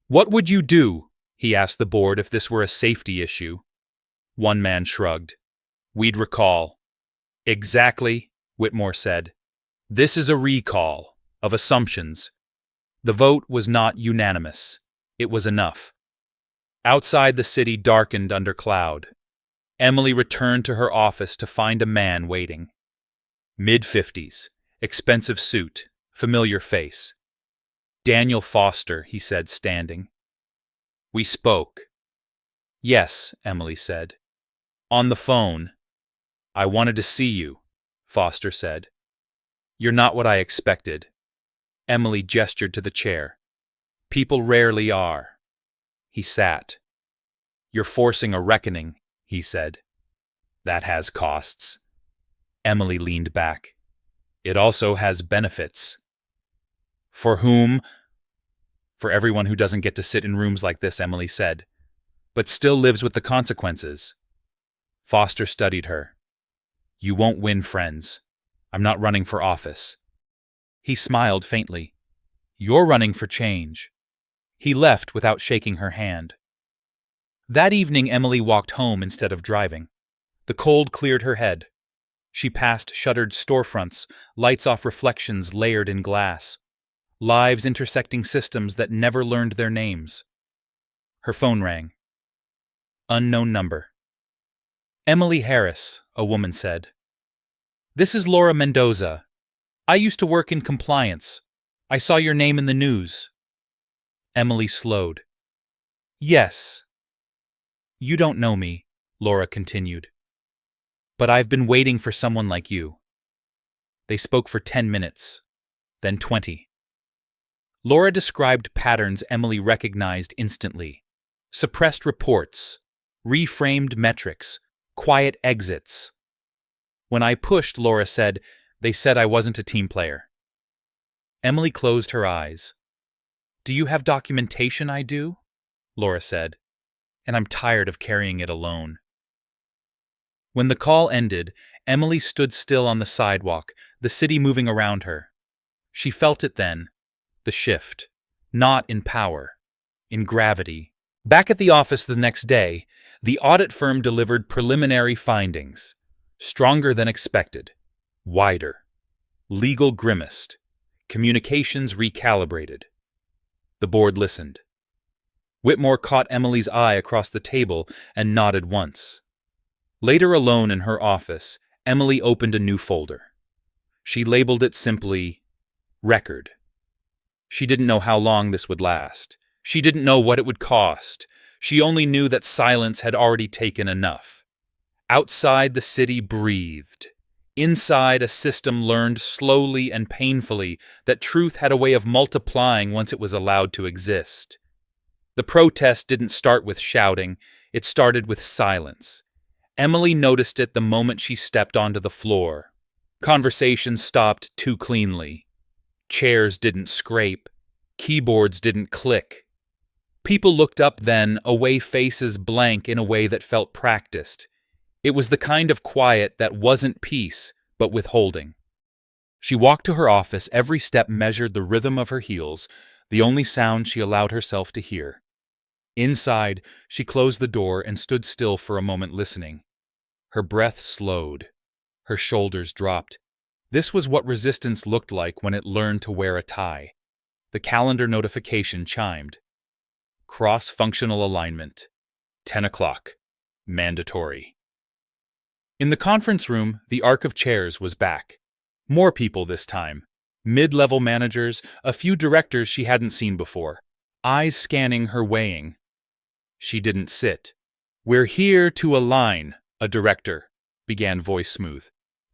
"What would you do?" he asked the board, "if this were a safety issue?" One man shrugged. "We'd recall." "Exactly," Whitmore said. "This is a recall of assumptions." The vote was not unanimous. It was enough. Outside, the city darkened under cloud. Emily returned to her office to find a man waiting. Mid-50s, expensive suit, familiar face. "Daniel Foster," he said, standing. "We spoke." "Yes," Emily said. "On the phone." "I wanted to see you," Foster said. "You're not what I expected." Emily gestured to the chair. "People rarely are." He sat. "You're forcing a reckoning," he said. "That has costs." Emily leaned back. "It also has benefits." "For whom?" "For everyone who doesn't get to sit in rooms like this," Emily said, "but still lives with the consequences." Foster studied her. "You won't win friends. I'm not running for office." He smiled faintly. "You're running for change." He left without shaking her hand. That evening, Emily walked home instead of driving. The cold cleared her head. She passed shuttered storefronts, lights-off reflections layered in glass. Lives intersecting systems that never learned their names. Her phone rang. Unknown number. Emily Harris, a woman said. This is Laura Mendoza. I used to work in compliance. I saw your name in the news. Emily slowed. Yes. You don't know me, Laura continued. But I've been waiting for someone like you. They spoke for 10 minutes, then 20. Laura described patterns Emily recognized instantly. Suppressed reports, reframed metrics, quiet exits. When I pushed, Laura said, they said I wasn't a team player. Emily closed her eyes. Do you have documentation I do? Laura said, and I'm tired of carrying it alone. When the call ended, Emily stood still on the sidewalk, the city moving around her. She felt it then, the shift, not in power, in gravity. Back at the office the next day, the audit firm delivered preliminary findings. Stronger than expected, wider, legal grimaced, communications recalibrated. The board listened. Whitmore caught Emily's eye across the table and nodded once. Later alone in her office, Emily opened a new folder. She labeled it simply, Record. She didn't know how long this would last. She didn't know what it would cost. She only knew that silence had already taken enough. Outside, the city breathed. Inside, a system learned slowly and painfully that truth had a way of multiplying once it was allowed to exist. The protest didn't start with shouting, it started with silence. Emily noticed it the moment she stepped onto the floor. Conversations stopped too cleanly. Chairs didn't scrape. Keyboards didn't click. People looked up then, away faces blank in a way that felt practiced. It was the kind of quiet that wasn't peace, but withholding. She walked to her office, every step measured the rhythm of her heels, the only sound she allowed herself to hear. Inside, she closed the door and stood still for a moment listening. Her breath slowed. Her shoulders dropped. This was what resistance looked like when it learned to wear a tie. The calendar notification chimed. Cross-functional alignment. 10 o'clock. Mandatory. In the conference room, the arc of chairs was back. More people this time. Mid-level managers, a few directors she hadn't seen before. Eyes scanning her weighing. She didn't sit. We're here to align, a director, began voice smooth,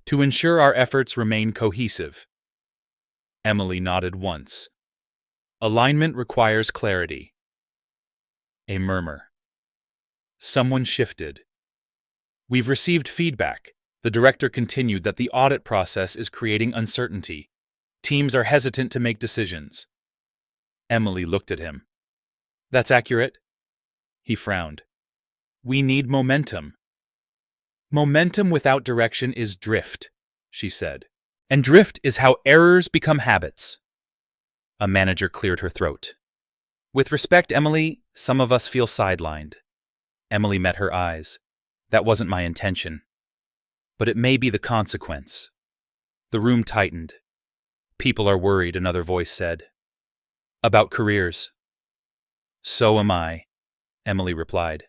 to ensure our efforts remain cohesive. Emily nodded once. Alignment requires clarity. A murmur. Someone shifted. We've received feedback. The director continued that the audit process is creating uncertainty. Teams are hesitant to make decisions. Emily looked at him. That's accurate? He frowned. We need momentum. Momentum without direction is drift, she said. And drift is how errors become habits. A manager cleared her throat. With respect, Emily, some of us feel sidelined. Emily met her eyes. That wasn't my intention. But it may be the consequence. The room tightened. People are worried, another voice said. About careers. So am I, Emily replied.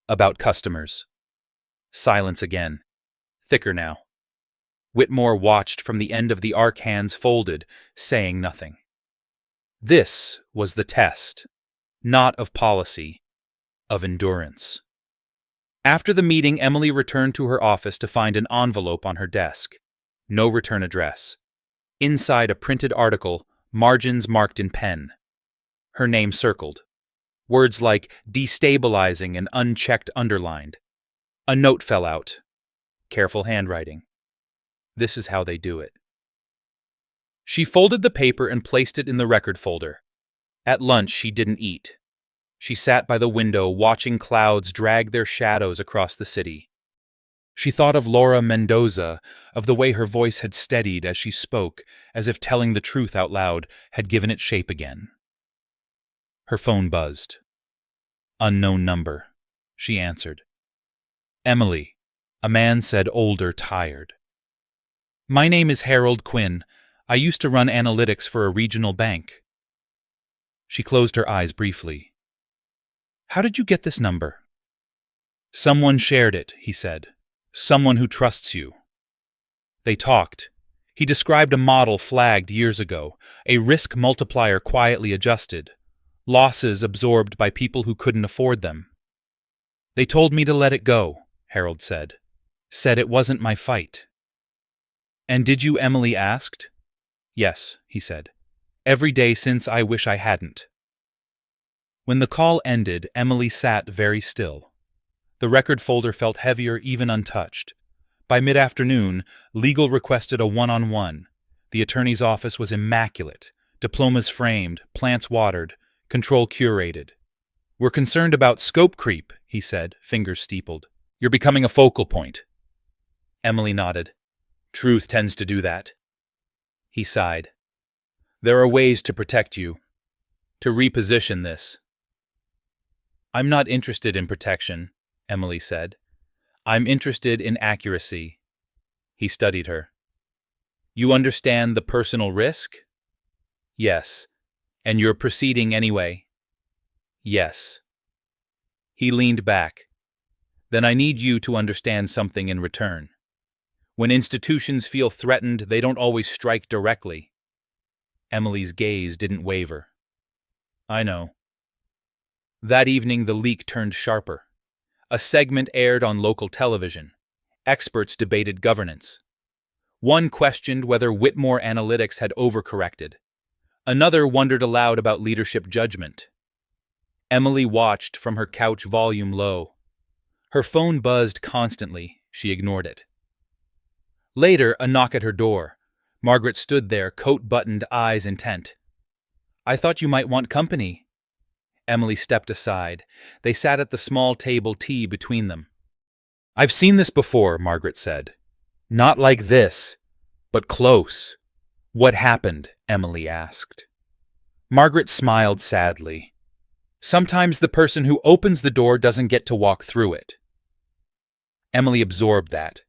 About customers. Silence again. Thicker now. Whitmore watched from the end of the arc, hands folded, saying nothing. This was the test, not of policy, of endurance. After the meeting, Emily returned to her office to find an envelope on her desk. No return address. Inside, a printed article, margins marked in pen. Her name circled. Words like destabilizing and unchecked underlined. A note fell out. Careful handwriting. This is how they do it. She folded the paper and placed it in the record folder. At lunch, she didn't eat. She sat by the window, watching clouds drag their shadows across the city. She thought of Laura Mendoza, of the way her voice had steadied as she spoke, as if telling the truth out loud had given it shape again. Her phone buzzed. Unknown number, she answered. Emily, a man said, older, tired. My name is Harold Quinn. I used to run analytics for a regional bank. She closed her eyes briefly. How did you get this number? Someone shared it, he said. Someone who trusts you. They talked. He described a model flagged years ago, a risk multiplier quietly adjusted, losses absorbed by people who couldn't afford them. They told me to let it go, Harold said. Said it wasn't my fight. And did you? Emily asked. Yes, he said. Every day since I wish I hadn't. When the call ended, Emily sat very still. The record folder felt heavier even untouched. By mid-afternoon, legal requested a one-on-one. The attorney's office was immaculate. Diplomas framed, plants watered, control curated. We're concerned about scope creep, he said, fingers steepled. You're becoming a focal point. Emily nodded. Truth tends to do that. He sighed. There are ways to protect you. To reposition this. I'm not interested in protection, Emily said. I'm interested in accuracy. He studied her. You understand the personal risk? Yes. And you're proceeding anyway? Yes. He leaned back. Then I need you to understand something in return. When institutions feel threatened, they don't always strike directly. Emily's gaze didn't waver. I know. That evening, the leak turned sharper. A segment aired on local television. Experts debated governance. One questioned whether Whitmore Analytics had overcorrected. Another wondered aloud about leadership judgment. Emily watched from her couch, volume low. Her phone buzzed constantly. She ignored it. Later, a knock at her door. Margaret stood there, coat buttoned, eyes intent. I thought you might want company. Emily stepped aside. They sat at the small table, tea between them. I've seen this before, Margaret said. Not like this, but close. What happened? Emily asked. Margaret smiled sadly. Sometimes the person who opens the door doesn't get to walk through it. Emily absorbed that.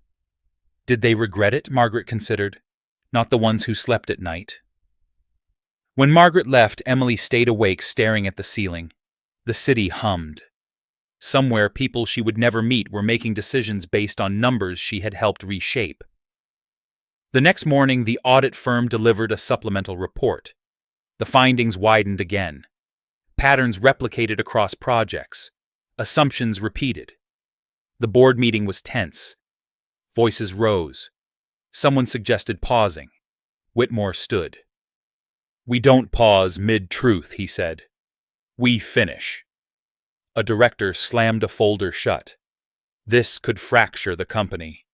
Did they regret it? Margaret considered. Not the ones who slept at night. When Margaret left, Emily stayed awake staring at the ceiling. The city hummed. Somewhere, people she would never meet were making decisions based on numbers she had helped reshape. The next morning, the audit firm delivered a supplemental report. The findings widened again. Patterns replicated across projects. Assumptions repeated. The board meeting was tense. Voices rose. Someone suggested pausing. Whitmore stood. We don't pause mid-truth, he said. We finish. A director slammed a folder shut. This could fracture the company.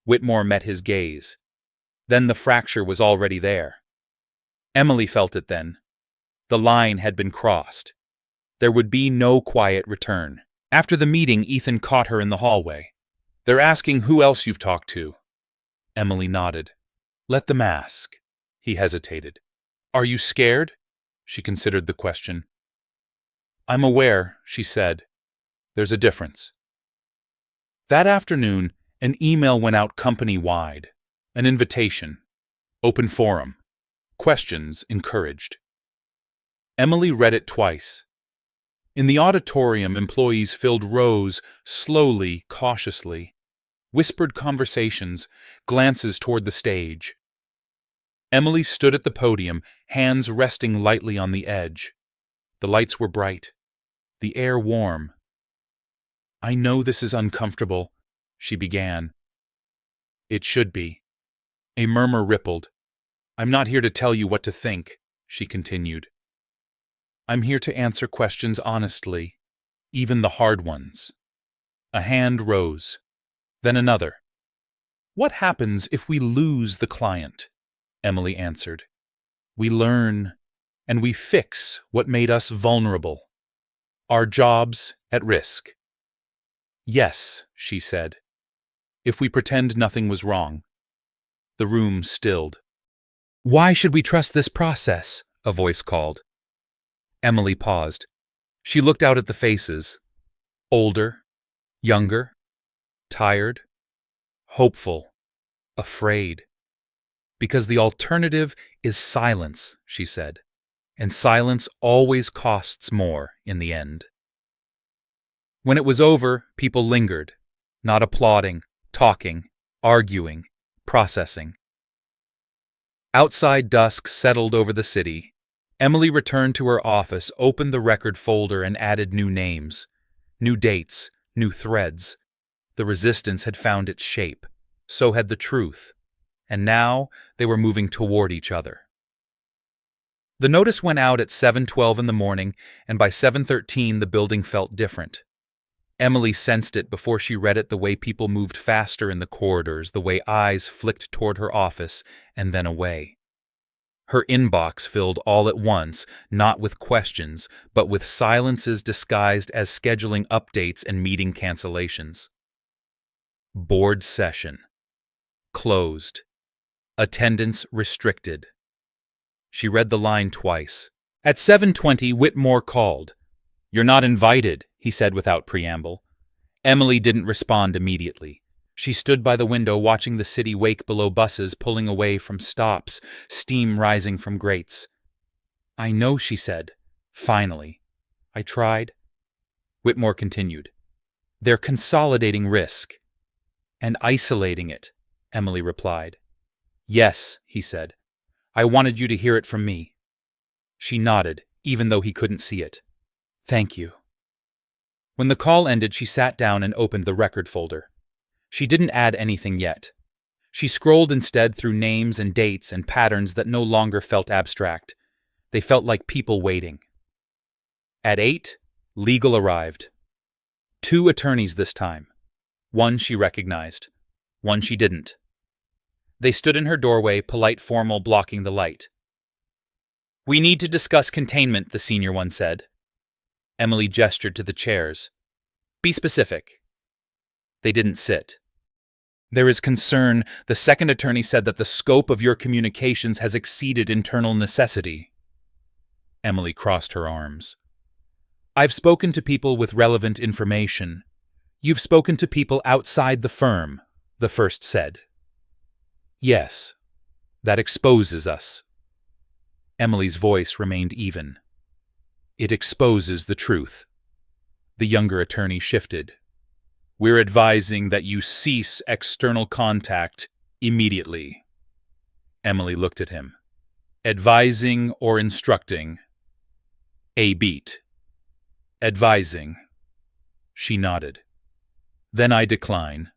Whitmore met his gaze. Then the fracture was already there. Emily felt it then. The line had been crossed. There would be no quiet return. After the meeting, Ethan caught her in the hallway. They're asking who else you've talked to. Emily nodded. Let them ask. He hesitated. Are you scared? She considered the question. I'm aware, she said. There's a difference. That afternoon, an email went out company-wide. An invitation. Open forum. Questions encouraged. Emily read it twice. In the auditorium, employees filled rows, slowly, cautiously. Whispered conversations, glances toward the stage. Emily stood at the podium, hands resting lightly on the edge. The lights were bright. The air warm. I know this is uncomfortable, she began. It should be. A murmur rippled. I'm not here to tell you what to think, she continued. I'm here to answer questions honestly, even the hard ones. A hand rose. Then another. What happens if we lose the client? Emily answered. We learn, and we fix what made us vulnerable. Our jobs at risk. Yes, she said. If we pretend nothing was wrong. The room stilled. Why should we trust this process? A voice called. Emily paused. She looked out at the faces. Older, younger, tired, hopeful, afraid. Because the alternative is silence, she said, and silence always costs more in the end. When it was over, people lingered, not applauding, talking, arguing, processing. Outside dusk settled over the city. Emily returned to her office, opened the record folder, and added new names, new dates, new threads. The resistance had found its shape. So had the truth. And now they were moving toward each other. The notice went out at 7:12 in the morning, and by 7:13 the building felt different. Emily sensed it before she read it, the way people moved faster in the corridors, the way eyes flicked toward her office and then away. Her inbox filled all at once, not with questions, but with silences disguised as scheduling updates and meeting cancellations. Board session. Closed. Attendance restricted. She read the line twice. At 7:20, Whitmore called. "You're not invited," he said without preamble. Emily didn't respond immediately. She stood by the window watching the city wake below buses pulling away from stops, steam rising from grates. "I know," she said. Finally. "I tried." Whitmore continued. "They're consolidating risk." "And isolating it," Emily replied. "Yes," he said. "I wanted you to hear it from me." She nodded, even though he couldn't see it. "Thank you." When the call ended, she sat down and opened the record folder. She didn't add anything yet. She scrolled instead through names and dates and patterns that no longer felt abstract. They felt like people waiting. At 8, legal arrived. 2 attorneys this time. One she recognized. One she didn't. They stood in her doorway, polite, formal, blocking the light. "We need to discuss containment," the senior one said. Emily gestured to the chairs. "Be specific." They didn't sit. "There is concern," the second attorney said, "that the scope of your communications has exceeded internal necessity." Emily crossed her arms. "I've spoken to people with relevant information. You've spoken to people outside the firm," the first said. "Yes, that exposes us." Emily's voice remained even. "It exposes the truth." The younger attorney shifted. "We're advising that you cease external contact immediately." Emily looked at him. "Advising or instructing?" A beat. "Advising." She nodded. "Then I decline."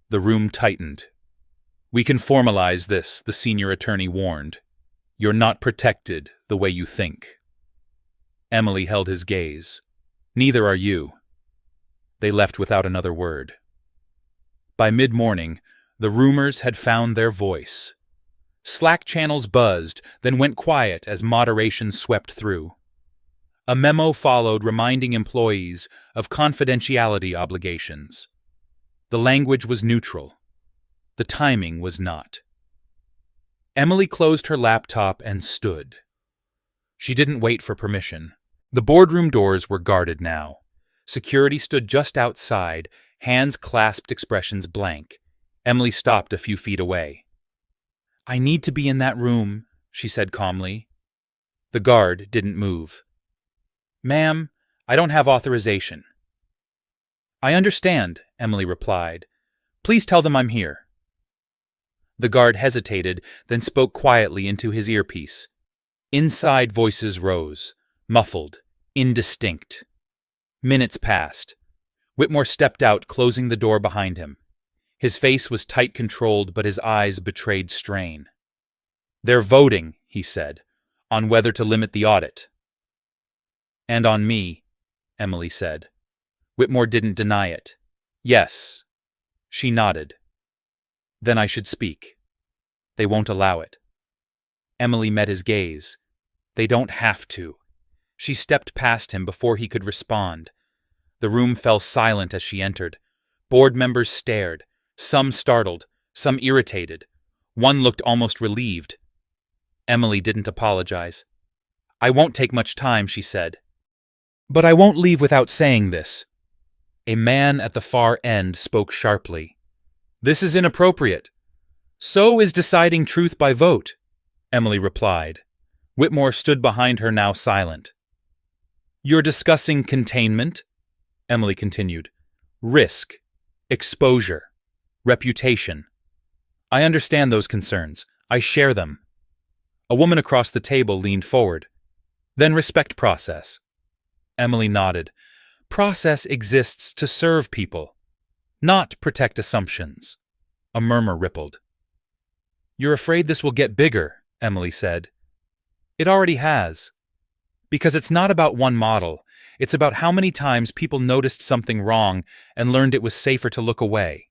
The room tightened. "We can formalize this," the senior attorney warned. "You're not protected the way you think." Emily held his gaze. "Neither are you." They left without another word. By mid-morning, the rumors had found their voice. Slack channels buzzed, then went quiet as moderation swept through. A memo followed reminding employees of confidentiality obligations. The language was neutral. The timing was not. Emily closed her laptop and stood. She didn't wait for permission. The boardroom doors were guarded now. Security stood just outside, hands clasped, expressions blank. Emily stopped a few feet away. "I need to be in that room," she said calmly. The guard didn't move. "Ma'am, I don't have authorization." "I understand," Emily replied. "Please tell them I'm here." The guard hesitated, then spoke quietly into his earpiece. Inside voices rose, muffled, indistinct. Minutes passed. Whitmore stepped out, closing the door behind him. His face was tight controlled, but his eyes betrayed strain. "They're voting," he said, "on whether to limit the audit." "And on me," Emily said. Whitmore didn't deny it. "Yes." She nodded. "Then I should speak." "They won't allow it." Emily met his gaze. "They don't have to." She stepped past him before he could respond. The room fell silent as she entered. Board members stared, some startled, some irritated. One looked almost relieved. Emily didn't apologize. "I won't take much time," she said. "But I won't leave without saying this." A man at the far end spoke sharply. "This is inappropriate." "So is deciding truth by vote," Emily replied. Whitmore stood behind her, now silent. "You're discussing containment?" Emily continued. Risk, exposure, reputation. I understand those concerns. I share them. A woman across the table leaned forward. Then respect process. Emily nodded. Process exists to serve people, not protect assumptions. A murmur rippled. You're afraid this will get bigger, Emily said. It already has. Because it's not about one model. It's about how many times people noticed something wrong and learned it was safer to look away.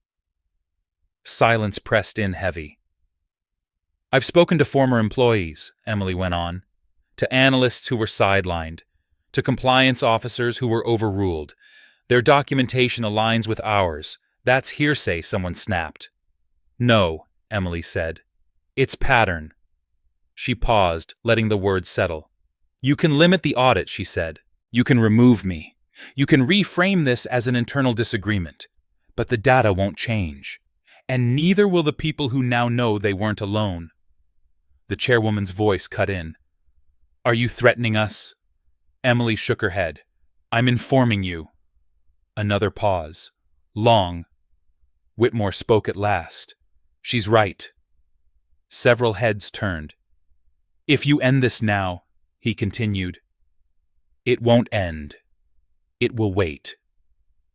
Silence pressed in heavy. I've spoken to former employees, Emily went on, to analysts who were sidelined, to compliance officers who were overruled. Their documentation aligns with ours. That's hearsay, someone snapped. No, Emily said. It's pattern. She paused, letting the words settle. You can limit the audit, she said. You can remove me. You can reframe this as an internal disagreement. But the data won't change. And neither will the people who now know they weren't alone. The chairwoman's voice cut in. Are you threatening us? Emily shook her head. I'm informing you. Another pause. Long. Whitmore spoke at last. She's right. Several heads turned. If you end this now, he continued, it won't end. It will wait.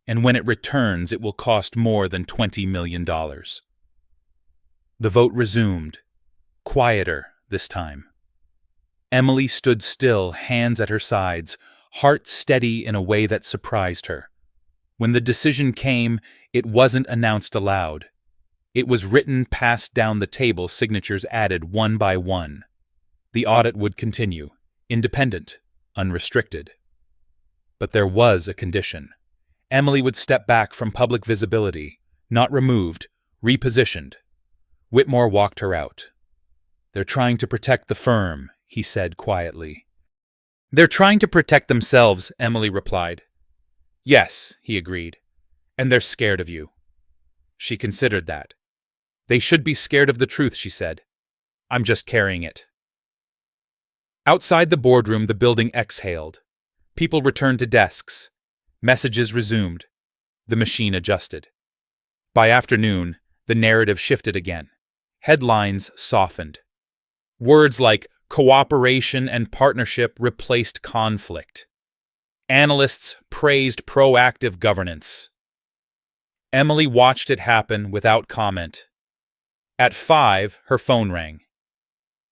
And when it returns, it will cost more than $20 million. The vote resumed, quieter this time. Emily stood still, hands at her sides, heart steady in a way that surprised her. When the decision came, it wasn't announced aloud. It was written, passed down the table, signatures added one by one. The audit would continue, independent, unrestricted. But there was a condition. Emily would step back from public visibility, not removed, repositioned. Whitmore walked her out. They're trying to protect the firm, he said quietly. They're trying to protect themselves, Emily replied. Yes, he agreed. And they're scared of you. She considered that. They should be scared of the truth, she said. I'm just carrying it. Outside the boardroom, the building exhaled. People returned to desks. Messages resumed. The machine adjusted. By afternoon, the narrative shifted again. Headlines softened. Words like cooperation and partnership replaced conflict. Analysts praised proactive governance. Emily watched it happen without comment. At 5, her phone rang.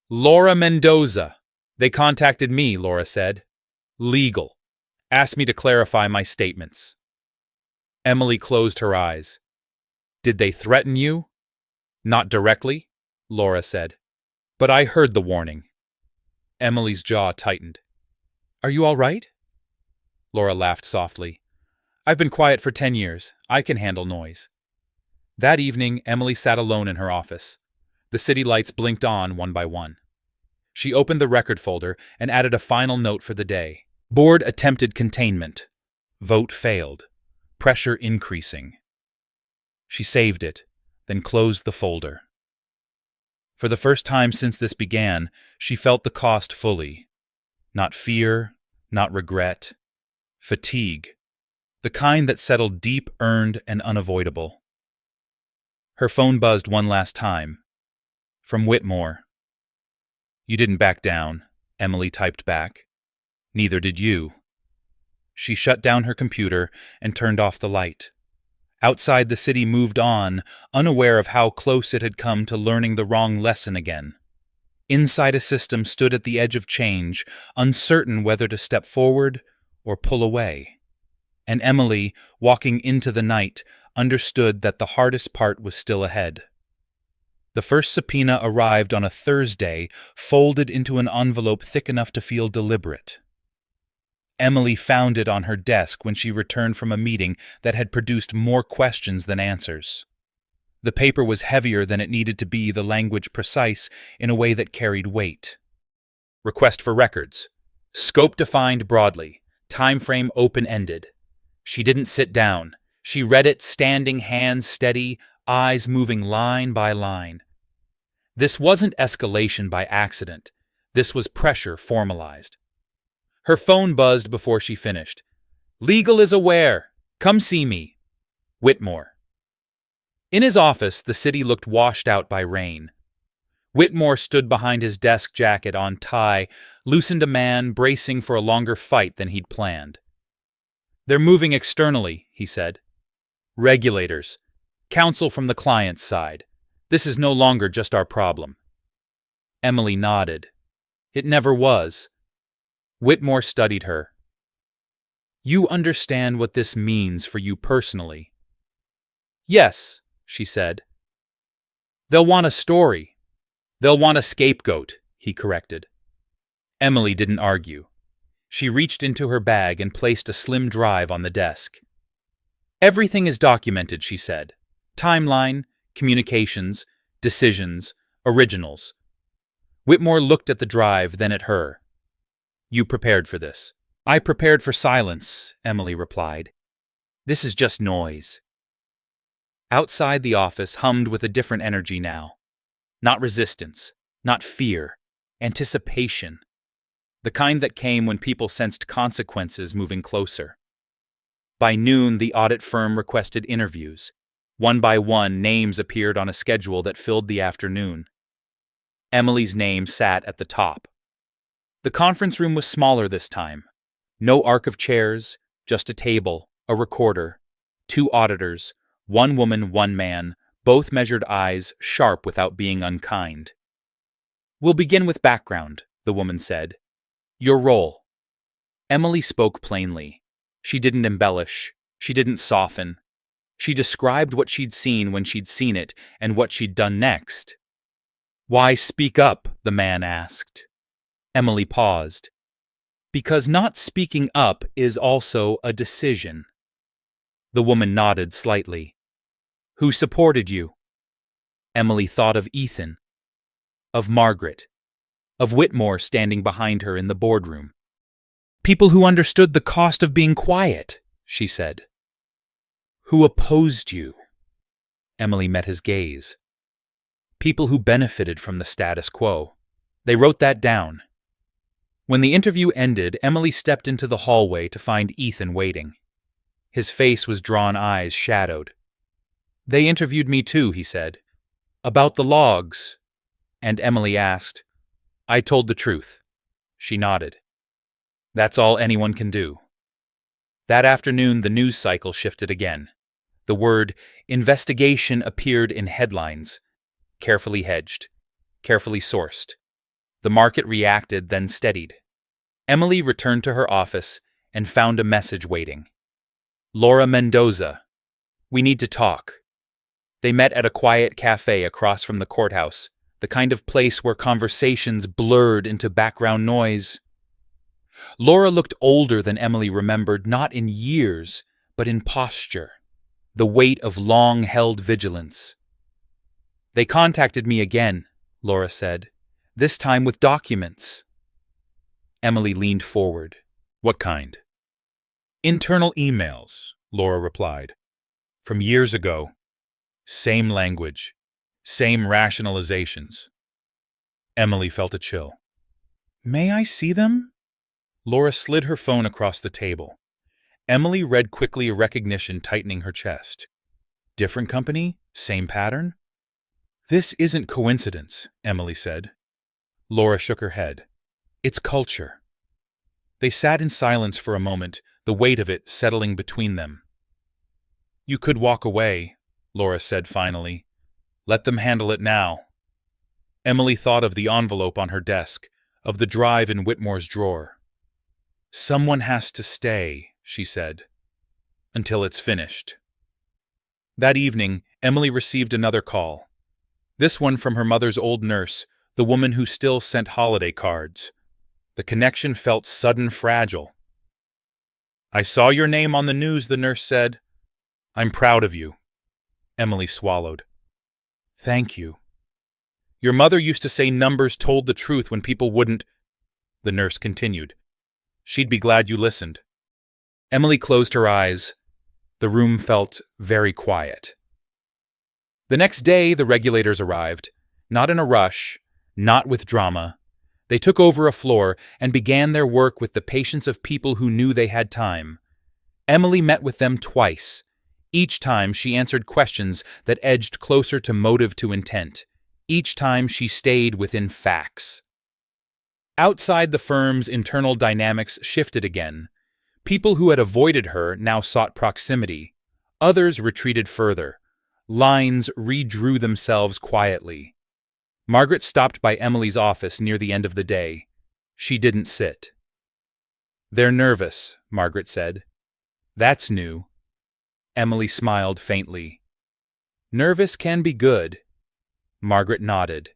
Laura Mendoza. They contacted me, Laura said. Legal. Asked me to clarify my statements. Emily closed her eyes. Did they threaten you? Not directly, Laura said. But I heard the warning. Emily's jaw tightened. Are you all right? Laura laughed softly. I've been quiet for 10 years. I can handle noise. That evening, Emily sat alone in her office. The city lights blinked on one by one. She opened the record folder and added a final note for the day. Board attempted containment. Vote failed. Pressure increasing. She saved it, then closed the folder. For the first time since this began, she felt the cost fully. Not fear, not regret. Fatigue. The kind that settled deep, earned, and unavoidable. Her phone buzzed one last time. From Whitmore. You didn't back down, Emily typed back. Neither did you. She shut down her computer and turned off the light. Outside, the city moved on, unaware of how close it had come to learning the wrong lesson again. Inside, a system stood at the edge of change, uncertain whether to step forward or pull away. And Emily, walking into the night, understood that the hardest part was still ahead. The first subpoena arrived on a Thursday, folded into an envelope thick enough to feel deliberate. Emily found it on her desk when she returned from a meeting that had produced more questions than answers. The paper was heavier than it needed to be, the language precise in a way that carried weight. Request for records. Scope defined broadly. Time frame open-ended. She didn't sit down. She read it standing, hands steady, eyes moving line by line. This wasn't escalation by accident. This was pressure formalized. Her phone buzzed before she finished. Legal is aware. Come see me. Whitmore. In his office, the city looked washed out by rain. Whitmore stood behind his desk jacket on tie, loosened a man bracing for a longer fight than he'd planned. They're moving externally, he said. Regulators. Counsel from the client's side. This is no longer just our problem. Emily nodded. It never was. Whitmore studied her. You understand what this means for you personally? Yes, she said. They'll want a story. They'll want a scapegoat, he corrected. Emily didn't argue. She reached into her bag and placed a slim drive on the desk. Everything is documented, she said. Timeline, communications, decisions, originals. Whitmore looked at the drive, then at her. You prepared for this. I prepared for silence, Emily replied. This is just noise. Outside the office hummed with a different energy now. Not resistance, not fear, anticipation. The kind that came when people sensed consequences moving closer. By noon, the audit firm requested interviews. One by one, names appeared on a schedule that filled the afternoon. Emily's name sat at the top. The conference room was smaller this time. No arc of chairs, just a table, a recorder, 2 auditors, 1 woman, 1 man, both measured eyes, sharp without being unkind. We'll begin with background, the woman said. Your role. Emily spoke plainly. She didn't embellish. She didn't soften. She described what she'd seen when she'd seen it and what she'd done next. Why speak up? The man asked. Emily paused. Because not speaking up is also a decision. The woman nodded slightly. Who supported you? Emily thought of Ethan, of Margaret, of Whitmore standing behind her in the boardroom. People who understood the cost of being quiet, she said. Who opposed you? Emily met his gaze. People who benefited from the status quo. They wrote that down. When the interview ended, Emily stepped into the hallway to find Ethan waiting. His face was drawn eyes shadowed. They interviewed me too, he said. About the logs. And Emily asked. I told the truth. She nodded. That's all anyone can do. That afternoon, the news cycle shifted again. The word investigation appeared in headlines. Carefully hedged. Carefully sourced. The market reacted, then steadied. Emily returned to her office and found a message waiting. Laura Mendoza. We need to talk. They met at a quiet cafe across from the courthouse, the kind of place where conversations blurred into background noise. Laura looked older than Emily remembered, not in years, but in posture, the weight of long-held vigilance. They contacted me again, Laura said, this time with documents. Emily leaned forward. What kind? Internal emails, Laura replied. From years ago. Same language. Same rationalizations. Emily felt a chill. May I see them? Laura slid her phone across the table. Emily read quickly, a recognition tightening her chest. Different company? Same pattern? This isn't coincidence, Emily said. Laura shook her head. It's culture. They sat in silence for a moment, the weight of it settling between them. You could walk away, Laura said finally. Let them handle it now. Emily thought of the envelope on her desk, of the drive in Whitmore's drawer. Someone has to stay, she said, until it's finished. That evening, Emily received another call. This one from her mother's old nurse, the woman who still sent holiday cards. The connection felt sudden fragile. I saw your name on the news, the nurse said. I'm proud of you. Emily swallowed. Thank you. Your mother used to say numbers told the truth when people wouldn't. The nurse continued. She'd be glad you listened. Emily closed her eyes. The room felt very quiet. The next day, the regulators arrived, not in a rush, not with drama. They took over a floor and began their work with the patience of people who knew they had time. Emily met with them twice. Each time she answered questions that edged closer to motive to intent. Each time she stayed within facts. Outside the firm's internal dynamics shifted again. People who had avoided her now sought proximity. Others retreated further. Lines redrew themselves quietly. Margaret stopped by Emily's office near the end of the day. She didn't sit. "They're nervous," Margaret said. "That's new." Emily smiled faintly. "Nervous can be good." Margaret nodded.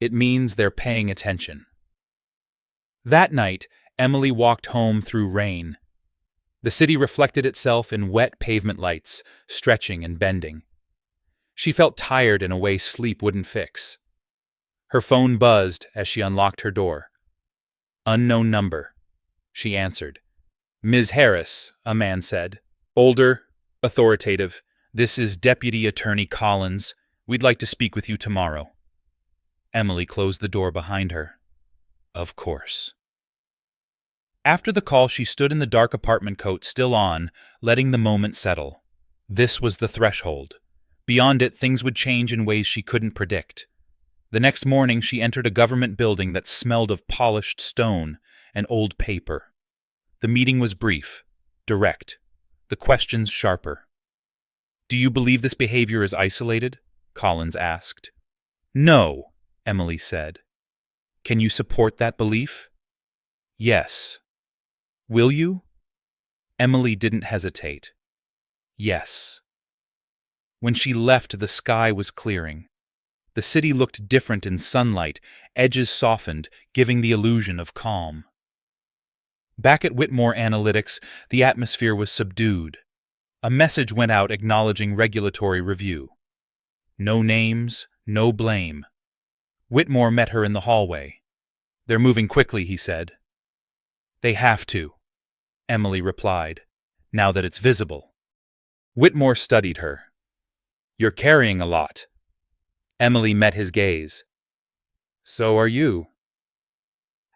"It means they're paying attention." That night, Emily walked home through rain. The city reflected itself in wet pavement lights, stretching and bending. She felt tired in a way sleep wouldn't fix. Her phone buzzed as she unlocked her door. "Unknown number." She answered. "Ms. Harris," a man said. Older, authoritative. "This is Deputy Attorney Collins. We'd like to speak with you tomorrow." Emily closed the door behind her. Of course. After the call, she stood in the dark apartment coat still on, letting the moment settle. This was the threshold. Beyond it, things would change in ways she couldn't predict. The next morning, she entered a government building that smelled of polished stone and old paper. The meeting was brief, direct, the questions sharper. "Do you believe this behavior is isolated?" Collins asked. "No," Emily said. "Can you support that belief?" "Yes." "Will you?" Emily didn't hesitate. "Yes." When she left, the sky was clearing. The city looked different in sunlight, edges softened, giving the illusion of calm. Back at Whitmore Analytics, the atmosphere was subdued. A message went out acknowledging regulatory review. No names, no blame. Whitmore met her in the hallway. "They're moving quickly," he said. "They have to," Emily replied, "now that it's visible." Whitmore studied her. "You're carrying a lot." Emily met his gaze. "So are you."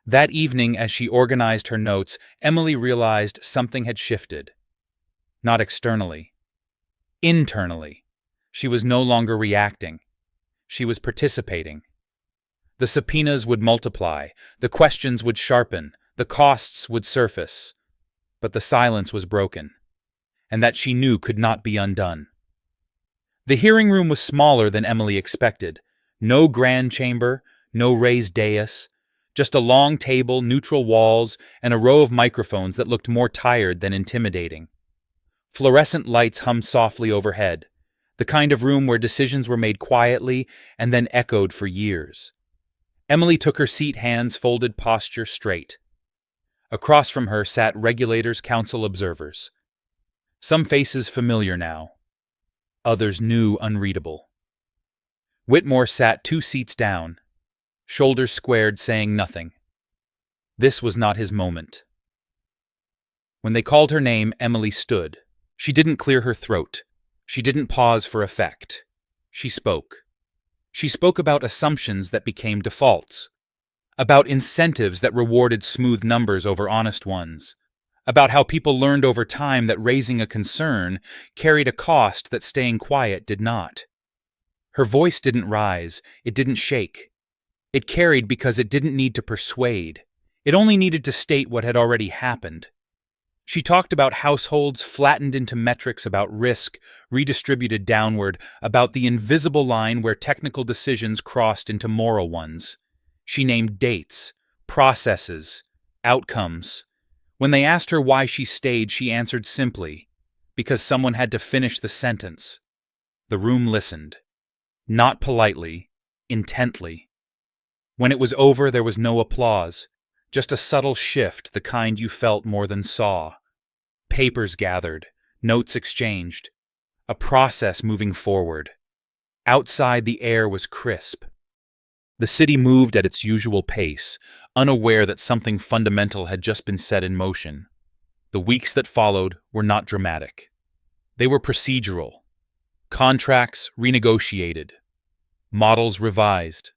That evening, as she organized her notes, Emily realized something had shifted. Not externally. Internally. She was no longer reacting. She was participating. The subpoenas would multiply, the questions would sharpen, the costs would surface. But the silence was broken, and that she knew could not be undone. The hearing room was smaller than Emily expected. No grand chamber, no raised dais, just a long table, neutral walls, and a row of microphones that looked more tired than intimidating. Fluorescent lights hummed softly overhead, the kind of room where decisions were made quietly and then echoed for years. Emily took her seat, hands folded, posture straight. Across from her sat regulators, council observers. Some faces familiar now, others new, unreadable. Whitmore sat 2 seats down, shoulders squared, saying nothing. This was not his moment. When they called her name, Emily stood. She didn't clear her throat. She didn't pause for effect. She spoke. She spoke about assumptions that became defaults, about incentives that rewarded smooth numbers over honest ones, about how people learned over time that raising a concern carried a cost that staying quiet did not. Her voice didn't rise, it didn't shake. It carried because it didn't need to persuade. It only needed to state what had already happened. She talked about households flattened into metrics, about risk redistributed downward, about the invisible line where technical decisions crossed into moral ones. She named dates, processes, outcomes. When they asked her why she stayed, she answered simply, because someone had to finish the sentence. The room listened. Not politely, intently. When it was over, there was no applause, just a subtle shift, the kind you felt more than saw. Papers gathered, notes exchanged, a process moving forward. Outside, the air was crisp. The city moved at its usual pace, unaware that something fundamental had just been set in motion. The weeks that followed were not dramatic. They were procedural. Contracts renegotiated. Models revised.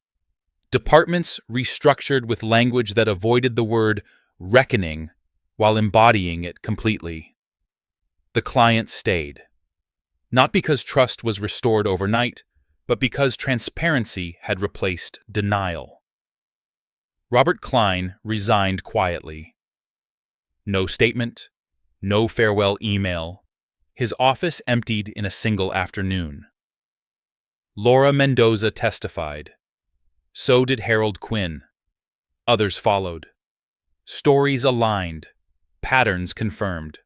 Departments restructured with language that avoided the word reckoning while embodying it completely. The client stayed. Not because trust was restored overnight, but because transparency had replaced denial. Robert Klein resigned quietly. No statement, no farewell email. His office emptied in a single afternoon. Laura Mendoza testified. So did Harold Quinn. Others followed. Stories aligned, patterns confirmed.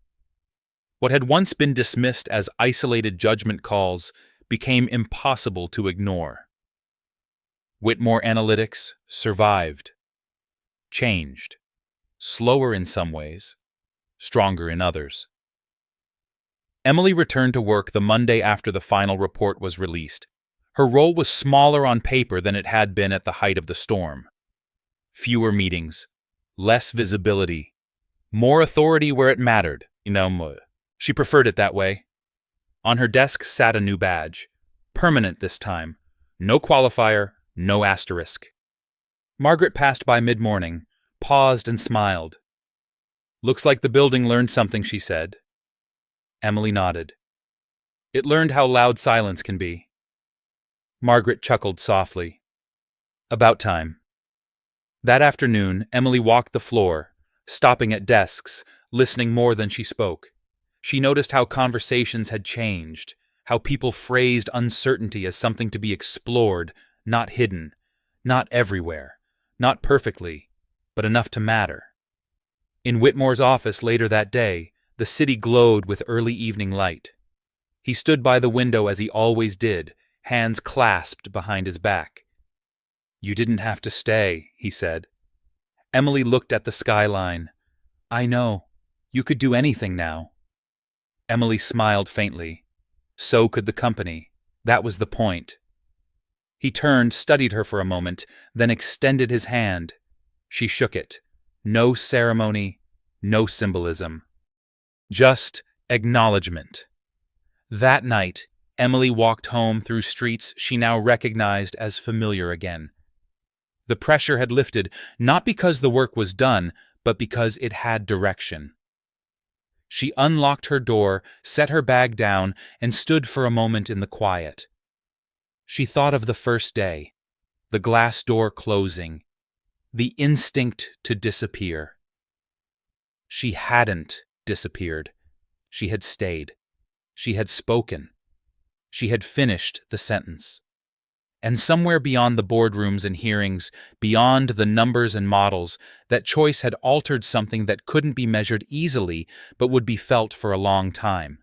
What had once been dismissed as isolated judgment calls became impossible to ignore. Whitmore Analytics survived, changed, slower in some ways, stronger in others. Emily returned to work the Monday after the final report was released. Her role was smaller on paper than it had been at the height of the storm. Fewer meetings, less visibility, more authority where it mattered. She preferred it that way. On her desk sat a new badge, permanent this time, no qualifier, no asterisk. Margaret passed by mid-morning, paused and smiled. "Looks like the building learned something," she said. Emily nodded. "It learned how loud silence can be." Margaret chuckled softly. "About time." That afternoon, Emily walked the floor, stopping at desks, listening more than she spoke. She noticed how conversations had changed, how people phrased uncertainty as something to be explored, not hidden, not everywhere, not perfectly, but enough to matter. In Whitmore's office later that day, the city glowed with early evening light. He stood by the window as he always did, hands clasped behind his back. "You didn't have to stay," he said. Emily looked at the skyline. "I know. You could do anything now." Emily smiled faintly. So could the company. That was the point. He turned, studied her for a moment, then extended his hand. She shook it. No ceremony, no symbolism. Just acknowledgement. That night, Emily walked home through streets she now recognized as familiar again. The pressure had lifted, not because the work was done, but because it had direction. She unlocked her door, set her bag down, and stood for a moment in the quiet. She thought of the first day, the glass door closing, the instinct to disappear. She hadn't disappeared. She had stayed. She had spoken. She had finished the sentence. And somewhere beyond the boardrooms and hearings, beyond the numbers and models, that choice had altered something that couldn't be measured easily, but would be felt for a long time.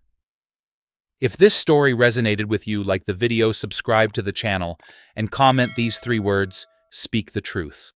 If this story resonated with you, like the video, subscribe to the channel, and comment these 3 words: "Speak the truth."